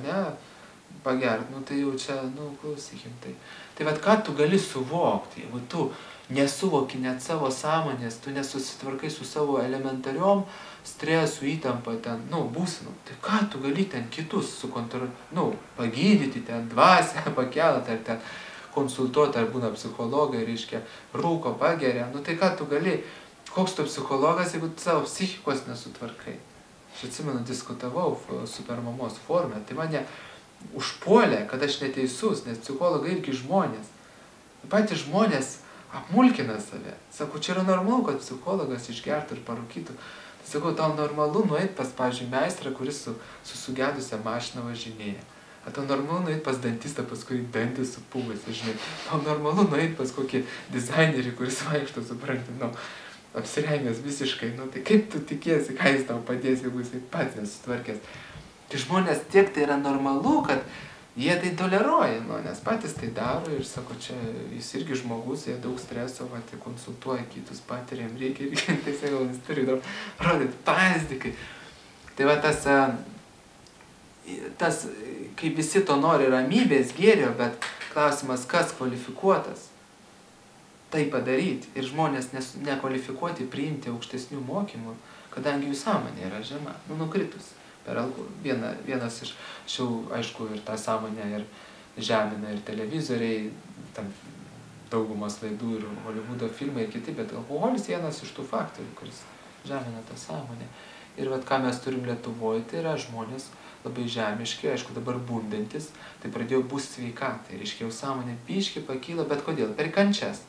[SPEAKER 1] pagert, tai jau čia, klausykim, tai ką tu gali suvokti, jeigu tu nesuvoki net savo sąmonės, tu nesusitvarkai su savo elementariom stresų, įtampa ten, būsinu. Tai ką tu gali ten kitus pagydyti ten, dvasią pakelt, ar ten konsultuoti, ar būna psichologai, reiškia, rūko, pageria. Tai ką tu gali, koks tu psichologas, jeigu tu savo psichikos nesutvarkai. Aš atsimenu, diskutavau supermamos forume, tai mane užpuolė, kad aš neteisus, nes psichologai irgi žmonės. Patys žmonės apmulkina save. Sakau, čia yra normalu, kad psichologas išgertų ir parūkytų. Sakau, tau normalu nueit pas, pavyzdžiui, meistrą, kuris su sugedusią mašiną važinėja. A tau normalu nueit pas dantistą, pas kurį dantis supuvęs, žinai. Tau normalu nueit pas kokį dizainerį, kuris vaikšto, supranti, apsirengęs visiškai. Tai kaip tu tikiesi, ką jis tau padės, jeigu jisai pats nesutvarkęs. Tai žmonės tiek tai yra normalu, kad jie tai toleruoja, nes patys tai daro ir sako, čia jis irgi žmogus, jie daug streso, tai konsultuoja kitus, patiriam, reikia, tai sakau, jis turi rodyti pavyzdį. Tai tas, kai visi to nori ramybės, gėrio, bet klausimas, kas kvalifikuotas tai padaryti ir žmonės nekvalifikuoti priimti aukštesnių mokymų, kadangi jų sąmonė yra žema, nukritus. Vienas iš šių, aišku, ir tą sąmonę ir žemina ir televizoriai, tam daugumas laidų ir Hollywoodo filmai ir kiti, bet alkoholis vienas iš tų faktorių, kuris žemina tą sąmonę. Ir ką mes turim Lietuvoje, tai yra žmonės labai žemiški, aišku, dabar bundantis, tai pradėjo būti sveikatai, reiškia, jau sąmonė biški pakyla, bet kodėl? Per kančias.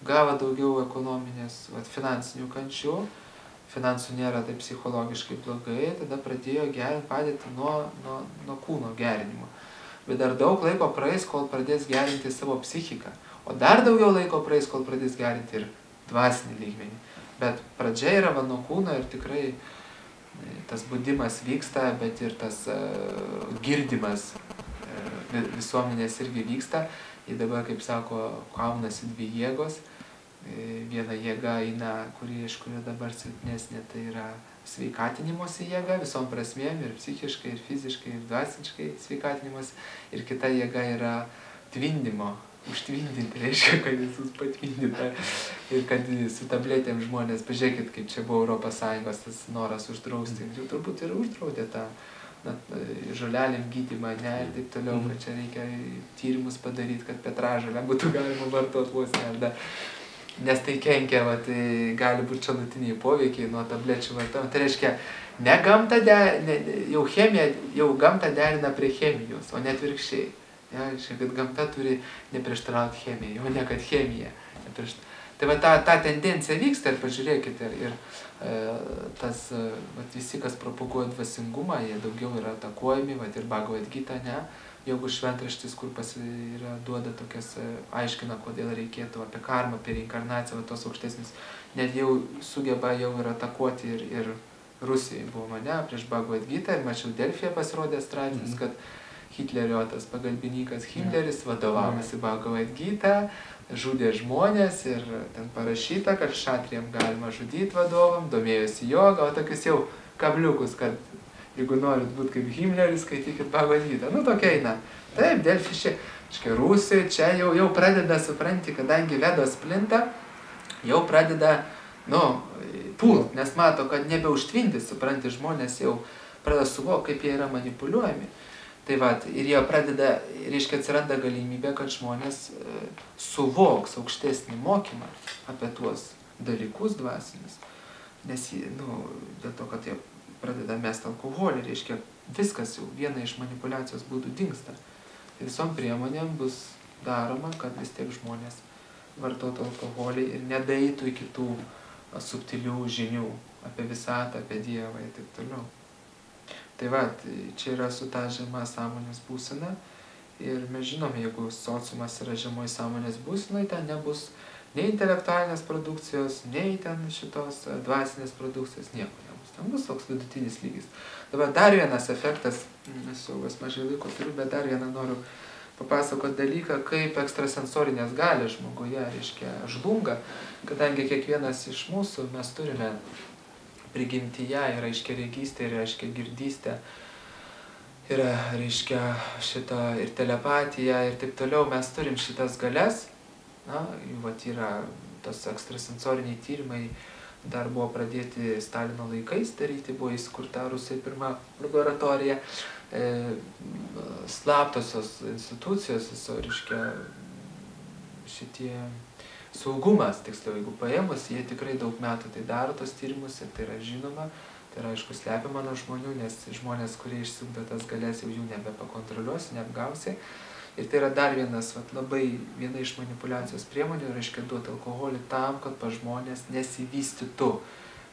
[SPEAKER 1] Gavo daugiau ekonominės, finansinių kančių, finansų nėra taip psichologiškai blogai, tada pradėjo gerinti padėtį nuo kūno gerinimo. Bet dar daug laiko praeis, kol pradės gerinti savo psichiką. O dar daugiau laiko praeis, kol pradės gerinti ir dvasinį lygmenį. Bet pradžia yra nuo kūno ir tikrai tas budimas vyksta, bet ir tas girdimas visuomenės irgi vyksta. Ir dabar, kaip sako, kaunasi dvi jėgos. Viena jėga eina, kuri dabar silpnesnė, tai yra sveikatinimosi jėga visom prasmėm, ir psichiškai, ir fiziškai, ir dvasiškai sveikatinimas. Ir kita jėga yra tvindimo, užtvindinti, reiškia, kad visus patvindyta. Ir kad su tabletėm žmonės, pažiūrėkit, kaip čia buvo Europos Sąjungos tas noras uždrausti. Jau turbūt ir uždraudė tą žolelėm gydymą, ir taip toliau, kad čia reikia tyrimus padaryti, kad petražolę būtų galima vartoti vos ne. Nes tai kenkia, tai gali būti šalutiniai poveikiai nuo tablečių vartojimo. Tai reiškia, jau gamta derina prie chemijos, o ne atvirkščiai. Reiškia, kad gamta turi neprieštarauti chemijai, o ne kad chemija. Tai ta tendencija vyksta ir pažiūrėkite, ir tas visi, kas propaguoja dvasingumą, jie daugiau yra atakuojami, ir Bhagavad Gita, jeigu šventraštis, kur duoda tokias, aiškina, kodėl reikėtų apie karmą, apie reinkarnaciją, tos aukštesnis, net jau sugeba jau ir atakuoti ir Rusijai buvo prieš Bhagavad Gita, ir mačiau Delfyje pasirodė straipsnis, kad Hitlerio tas pagalbininkas Himmleris vadovavosi Bhagavad Gita, žudė žmonės ir ten parašyta, kad šatriam galima žudyti vadovam, domėjosi joga, o tokius jau kabliukus, kad jeigu norit būti kaip Himmleris, skaitykit Bhagavad Gita. Tokia eina. Taip, Delfyje, Rusijai čia jau pradeda, supranti, kadangi Vedos plinta, jau pradeda, pult, nes mato, kad nebeužtvindys, supranti, žmonės jau pradeda suvokti, kaip jie yra manipuliuojami. Tai ir jie pradeda, reiškia, atsiranda galimybė, kad žmonės suvoks aukštesnį mokymą apie tuos dalykus dvasinius. Nes, dėl to, kad jie pradeda mesti alkoholį, reiškia, viskas jau viena iš manipuliacijos būdų dingsta. Ir visom priemonėm bus daroma, kad vis tiek žmonės vartotų alkoholį ir nedaeitų iki tų subtilių žinių apie visatą, apie Dievą ir taip toliau. Tai čia yra su ta žema sąmonės būsena ir mes žinome, jeigu sociumas yra žemoj sąmonės būsenai, ten nebus nei intelektualinės produkcijos, nei ten šitos dvasinės produkcijos, nieko nebus. Ten bus toks vidutinis lygis. Dabar dar vienas efektas, nesu mažai laiko turiu, bet dar vieną noriu papasakoti dalyką, kaip ekstrasensorinės galios žmoguje, reiškia, žlunga, kadangi kiekvienas iš mūsų mes turime prigimtyje ir aiškiaregystė, ir aiškiagirdystė, ir reiškia ir telepatija, ir taip toliau, mes turim šitas galias, jų yra tos ekstrasensoriniai tyrimai dar buvo pradėti Stalino laikais daryti, buvo įskurta Rusijai pirma laboratorija, slaptosios institucijos, viso, reiškia, šitie saugumas, tiksliau, jeigu paėmus, jie tikrai daug metų tai daro tos tyrimus ir tai yra žinoma, tai yra, aišku, slepiama nuo žmonių, nes žmonės, kurie išsiugdo tas galės, jau jų nebepakontroliuosi, neapgausi. Ir tai yra dar vienas, viena iš manipuliacijos priemonių, reiškia duoti alkoholį tam, kad pa žmonės nesivystytų.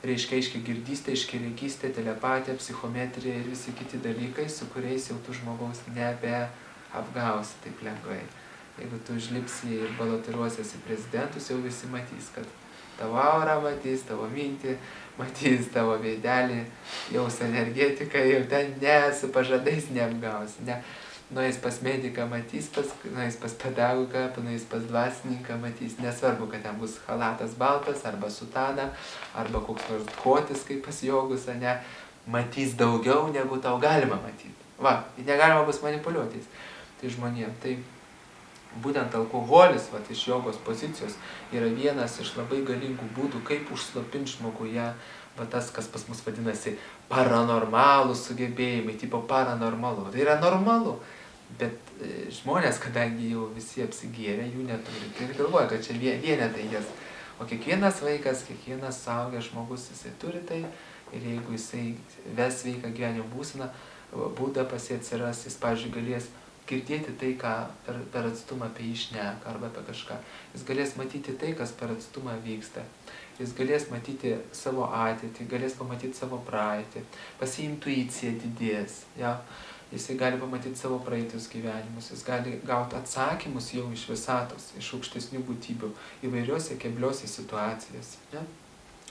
[SPEAKER 1] Reiškia, aiškiagirdystė, aiškiaregystė, telepatija, psichometrija ir visi kiti dalykai, su kuriais jau tu žmogaus nebeapgausi taip lengvai. Jeigu tu užlipsi ir balotiruosiesi prezidentus, jau visi matys, kad tavo aurą matys, tavo mintį matys, tavo veidelį, jaus energetiką, jau ten su pažadais neapgausi. Nueis pas mediką matys, nueis pas pedagogą, nueis pas dvasininką matys. Nesvarbu, kad ten bus chalatas baltas, arba sutana, arba koks nors kotis, kaip pas jogus, ne, matys daugiau, negu tau galima matyti. Va, negalima bus manipuliuotis. Tai žmonėm. Tai būtent alkoholis, iš jogos pozicijos, yra vienas iš labai galingų būdų, kaip užslopinti žmoguje, tas, kas pas mus vadinasi paranormalų sugebėjimai, tipo paranormalu. Tai yra normalu, bet žmonės, kadangi jau visi apsigėrė, jų neturi, tai galvoja, kad čia vienetai jas. O kiekvienas vaikas, kiekvienas suaugęs žmogus, jisai turi tai, ir jeigu jisai ves sveiką gyvenimo būdą pas jį atsiras, jis, pavyzdžiui, galės girdėti tai, ką per atstumą apie jį šneka arba apie kažką. Jis galės matyti tai, kas per atstumą vyksta. Jis galės matyti savo ateitį, galės pamatyti savo praeitį. Pas jį intuicija didės. Ja? Jisai gali pamatyti savo praeitus gyvenimus. Jis gali gauti atsakymus jau iš visatos, iš aukštesnių būtybių, įvairiuose kebliuose situacijose. Ja?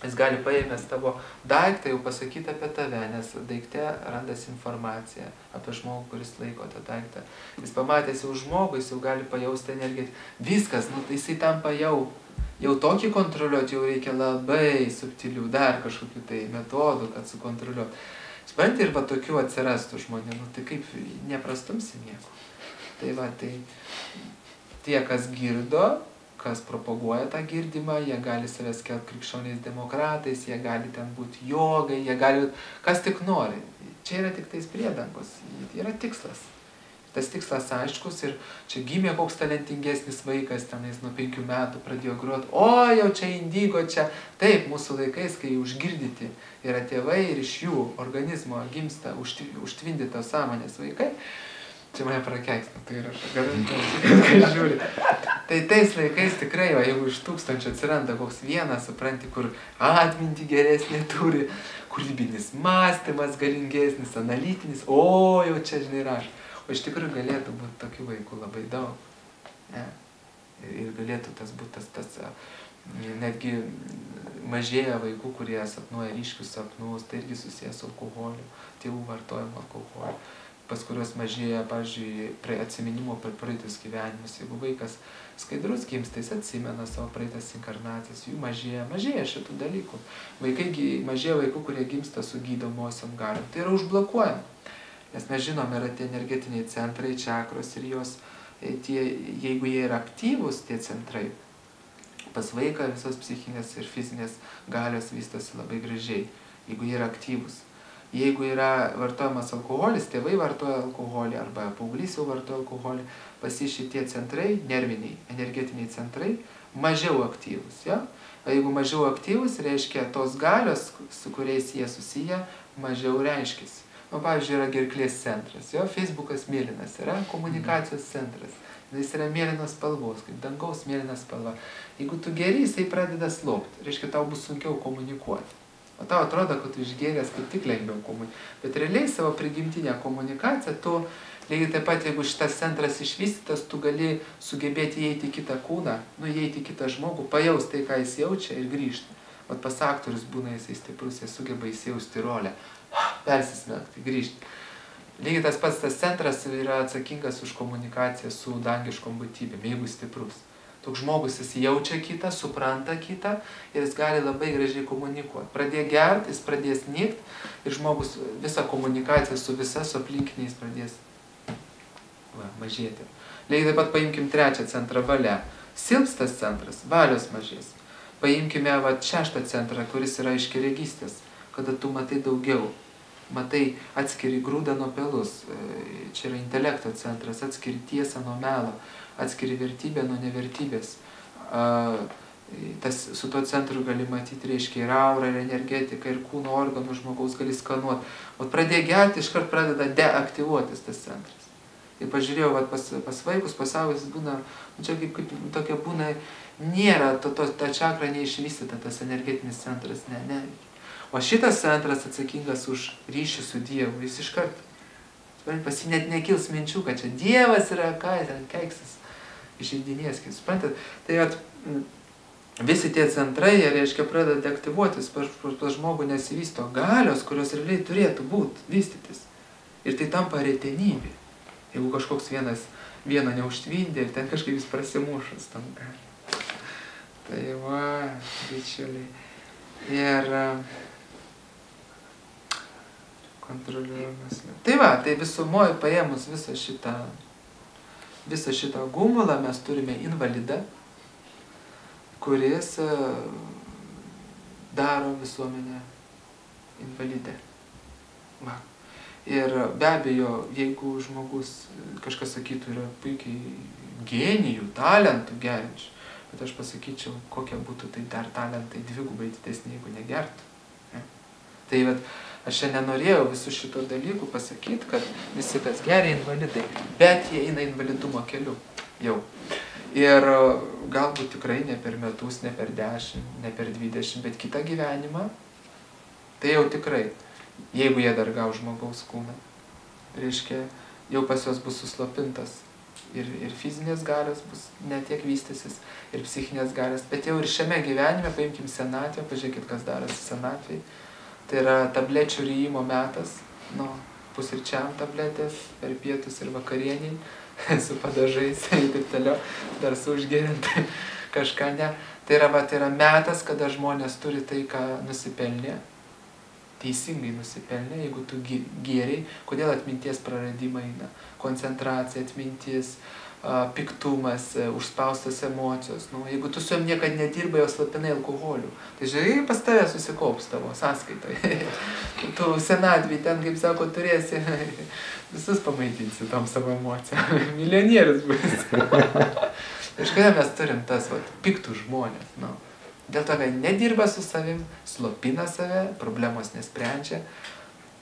[SPEAKER 1] Jis gali paėmęs tavo daiktą jau pasakyti apie tave, nes daikte randasi informacija apie žmogų, kuris laiko tą daiktą. Jis pamatęs jau žmogų, jis jau gali pajausti energiją. Viskas, tai jisai tampa jau tokį kontroliuoti, jau reikia labai subtilių dar kažkokių tai metodų, kad sukontroliuoti. Supranti, ir tokių atsirastų žmonių, tai kaip neprastumsi nieko. Tai tie, kas girdo, kas propaguoja tą girdimą, jie gali save skelbti krikščioniais demokratais, jie gali ten būti jogai, jie gali, kas tik nori. Čia yra tik tais priedangos, yra tikslas. Tas tikslas aiškus ir čia gimė koks talentingesnis vaikas, tenais nuo 5 metų pradėjo groti, o jau čia indigo, čia. Taip, mūsų laikais, kai užgirdyti yra tėvai ir iš jų organizmo gimsta užtvindytos sąmonės vaikai, čia mane prakeiksna, tai yra garantuoju, žiūri. Tai tais laikais tikrai, jeigu iš 1000 atsiranda koks vienas, supranti, kur atmintį geresnė turi, kūrybinis mąstymas galingesnis, analitinis, o jau čia, žinai, rašo. O iš tikrųjų galėtų būti tokių vaikų labai daug. Ne? Ir galėtų tas būti tas netgi mažėja vaikų, kurie sapnuoja ryškius sapnus, tai irgi susijęs su alkoholiu, tėvų vartojimu alkoholiu, pas kurios mažėja, pavyzdžiui, atsiminimo per praeitus gyvenimus. Jeigu vaikas skaidrus gimsta, jis atsimena savo praeitas inkarnacijas, jų mažėja šitų dalykų. Mažėja vaikų, kurie gimsta su gydomosiom galiom. Tai yra užblokuojama. Nes mes žinom, yra tie energetiniai centrai, čakros ir jos, jeigu jie yra aktyvūs, tie centrai, pas vaiką visos psichinės ir fizinės galios vystosi labai gražiai, jeigu jie yra aktyvūs. Jeigu yra vartojamas alkoholis, tėvai vartoja alkoholį arba paauglys jau vartoja alkoholį, pas jį šitie centrai, nerviniai, energetiniai centrai, mažiau aktyvūs. Ja? O jeigu mažiau aktyvūs, reiškia tos galios, su kuriais jie susiję, mažiau reiškisi. Pavyzdžiui, yra gerklės centras, Facebookas mėlynas, yra komunikacijos centras. Jis yra mėlynos spalvos, kaip dangaus mėlynas spalva. Jeigu tu geri, jisai pradeda slopti, reiškia, tau bus sunkiau komunikuoti. O tau atrodo, kad tu išgėręs kaip tik lengviau komunikuoti. Bet realiai savo prigimtinę komunikaciją, tu lygiai taip pat, jeigu šitas centras išvystytas, tu gali sugebėti įeiti į kitą kūną, įeiti į kitą žmogų, pajausti tai, ką jis jaučia ir grįžti. Vat pas aktorius būna jisai stiprus, jis sugeba įsijausti rolę, persismelkti, grįžti. Lygiai tas pats tas centras yra atsakingas už komunikaciją su dangiškom būtybėm, jeigu stiprus. Toks žmogus jis jaučia kitą, supranta kitą ir jis gali labai gražiai komunikuoti. Pradėjo gerti, jis pradės nykt ir žmogus visą komunikaciją su su aplinkiniais pradės mažėti. Lygiai taip pat paimkim trečią centrą, valia. Silps tas centras, valios mažės. paimkime vat 6 centrą, kuris yra aiškiaregystės, kada tu matai daugiau. Matai, atskiri grūdą nuo pelus. Čia yra intelekto centras, atskiri tiesą nuo melo, atskiri vertybę nuo nevertybės. Su tuo centru gali matyti, reiškia, ir aurą, ir energetiką, ir kūno organų žmogaus gali skanuoti. O pradėję gerti, iškart pradeda deaktyvuotis tas centras. Ir pažiūrėjau, vat, pas vaikus, pasaulis būna, čia kaip tokia būna, nėra, ta čakra neišvystyta, tas energetinis centras, ne. O šitas centras atsakingas už ryšį su Dievu, jis iškart, pas jį net nekils minčių, kad čia Dievas yra, ką ten keiksis, išeidinės, kaip suprantat. Tai vat, visi tie centrai, jie, reiškia, pradeda deaktyvuotis, pas žmogų nesivysto galios, kurios realiai turėtų būti, vystytis. Ir tai tampa retenybė. Jeigu kažkoks vieną neužtvindė ir ten kažkaip jis prasimušas tam gali. Tai va, bičiuliai. Ir kontroliuojamas. Tai va, tai visumoje paėmus visą šitą gumulą mes turime invalidą, kuris daro visuomenę invalidę. Va. Ir be abejo, jeigu žmogus, kažkas sakytų, yra puikiai genijų, talentų gerinčių, bet aš pasakyčiau, kokie būtų tai dar talentai dvigubai didesni, jeigu negertų. Ja. Tai vat, aš šiandien norėjau visų šito dalykų pasakyti, kad visi, kas geria, invalidai, bet jie eina invalidumo keliu jau. Ir galbūt tikrai ne per metus, ne per 10, ne per 20, bet kitą gyvenimą, tai jau tikrai, jeigu jie dar gaus žmogaus kūną, reiškia, jau pas juos bus suslopintas. Ir fizinės galios bus ne tiek vystysis, ir psichinės galios, bet jau ir šiame gyvenime, paimkim senatvę, pažiūrėkit, kas darosi senatvėj. Tai yra tablečių ryjimo metas, pusryčiam tabletės, per pietus ir vakarieniai, su padažais ir taip toliau, dar su užgeriant kažką ne. Tai yra metas, kada žmonės turi tai, ką nusipelnė, teisingai nusipelnė, jeigu tu gėriai, kodėl atminties praradimai eina, koncentracija, atmintis, piktumas, užspaustas emocijos. Jeigu tu su jom niekad nedirbai, jos slapinai alkoholiu, tai žiūrėjai, pas tave susikaups tavo sąskaitoje. Tu senatvėj ten, kaip sako, turėsi, visus pamaitinsi tom savo emocijom. Milijonierius bus. Iš kada mes turim tas piktų žmonės. Dėl to, kad nedirba su savim, slopina save, problemos nesprendžia.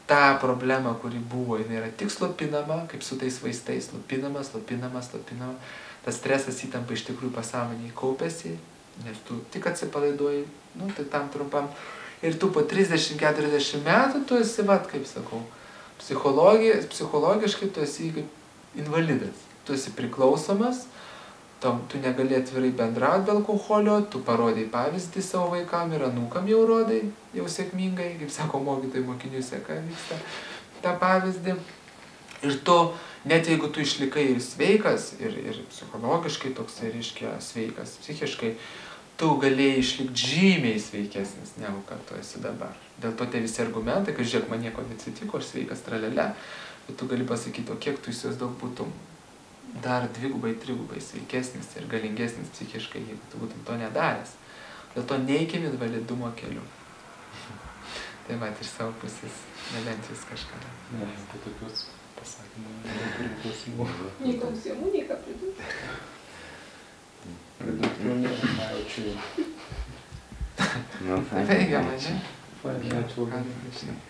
[SPEAKER 1] Ta problema, kuri buvo, jinai yra tik slopinama, kaip su tais vaistais, slopinama. Tas stresas įtampa iš tikrųjų pasąmonėje kaupėsi, nes tu tik atsipalaiduoji, tai tam trumpam. Ir tu po 30-40 metų tu esi, kaip sakau, psichologiškai tu esi kaip invalidas. Tu esi priklausomas, tu negali atvirai bendrauti be alkoholio, tu parodai pavyzdį savo vaikam ir anūkam jau rodai, jau sėkmingai, kaip sako mokytojai, mokinių seka vyksta tą pavyzdį. Ir tu, net jeigu tu išlikai ir sveikas, ir psichologiškai toksai, reiškia, sveikas, psichiškai, tu galėjai išlikti žymiai sveikesnis, negu kad tu esi dabar. Dėl to tie visi argumentai, kad žiūrėk, man nieko neatsitiko, aš sveikas, tralele, bet tu gali pasakyti, o kiek tu įsivaizduok būtum dar dvigubai, trigubai sveikesnis ir galingesnis psichiškai, jeigu tu būtum to nedaręs. Dėl to neikim invalidumo keliu. Tai iš savo pusės, nebent jūs kažką.
[SPEAKER 2] Ne, tai tokius pasakymų neturim klausimų.
[SPEAKER 3] Nei klausimų, nei ką pridurti.
[SPEAKER 2] Pridurti nėra, ačiū.
[SPEAKER 1] Veigiama, ne?
[SPEAKER 2] Ačiū.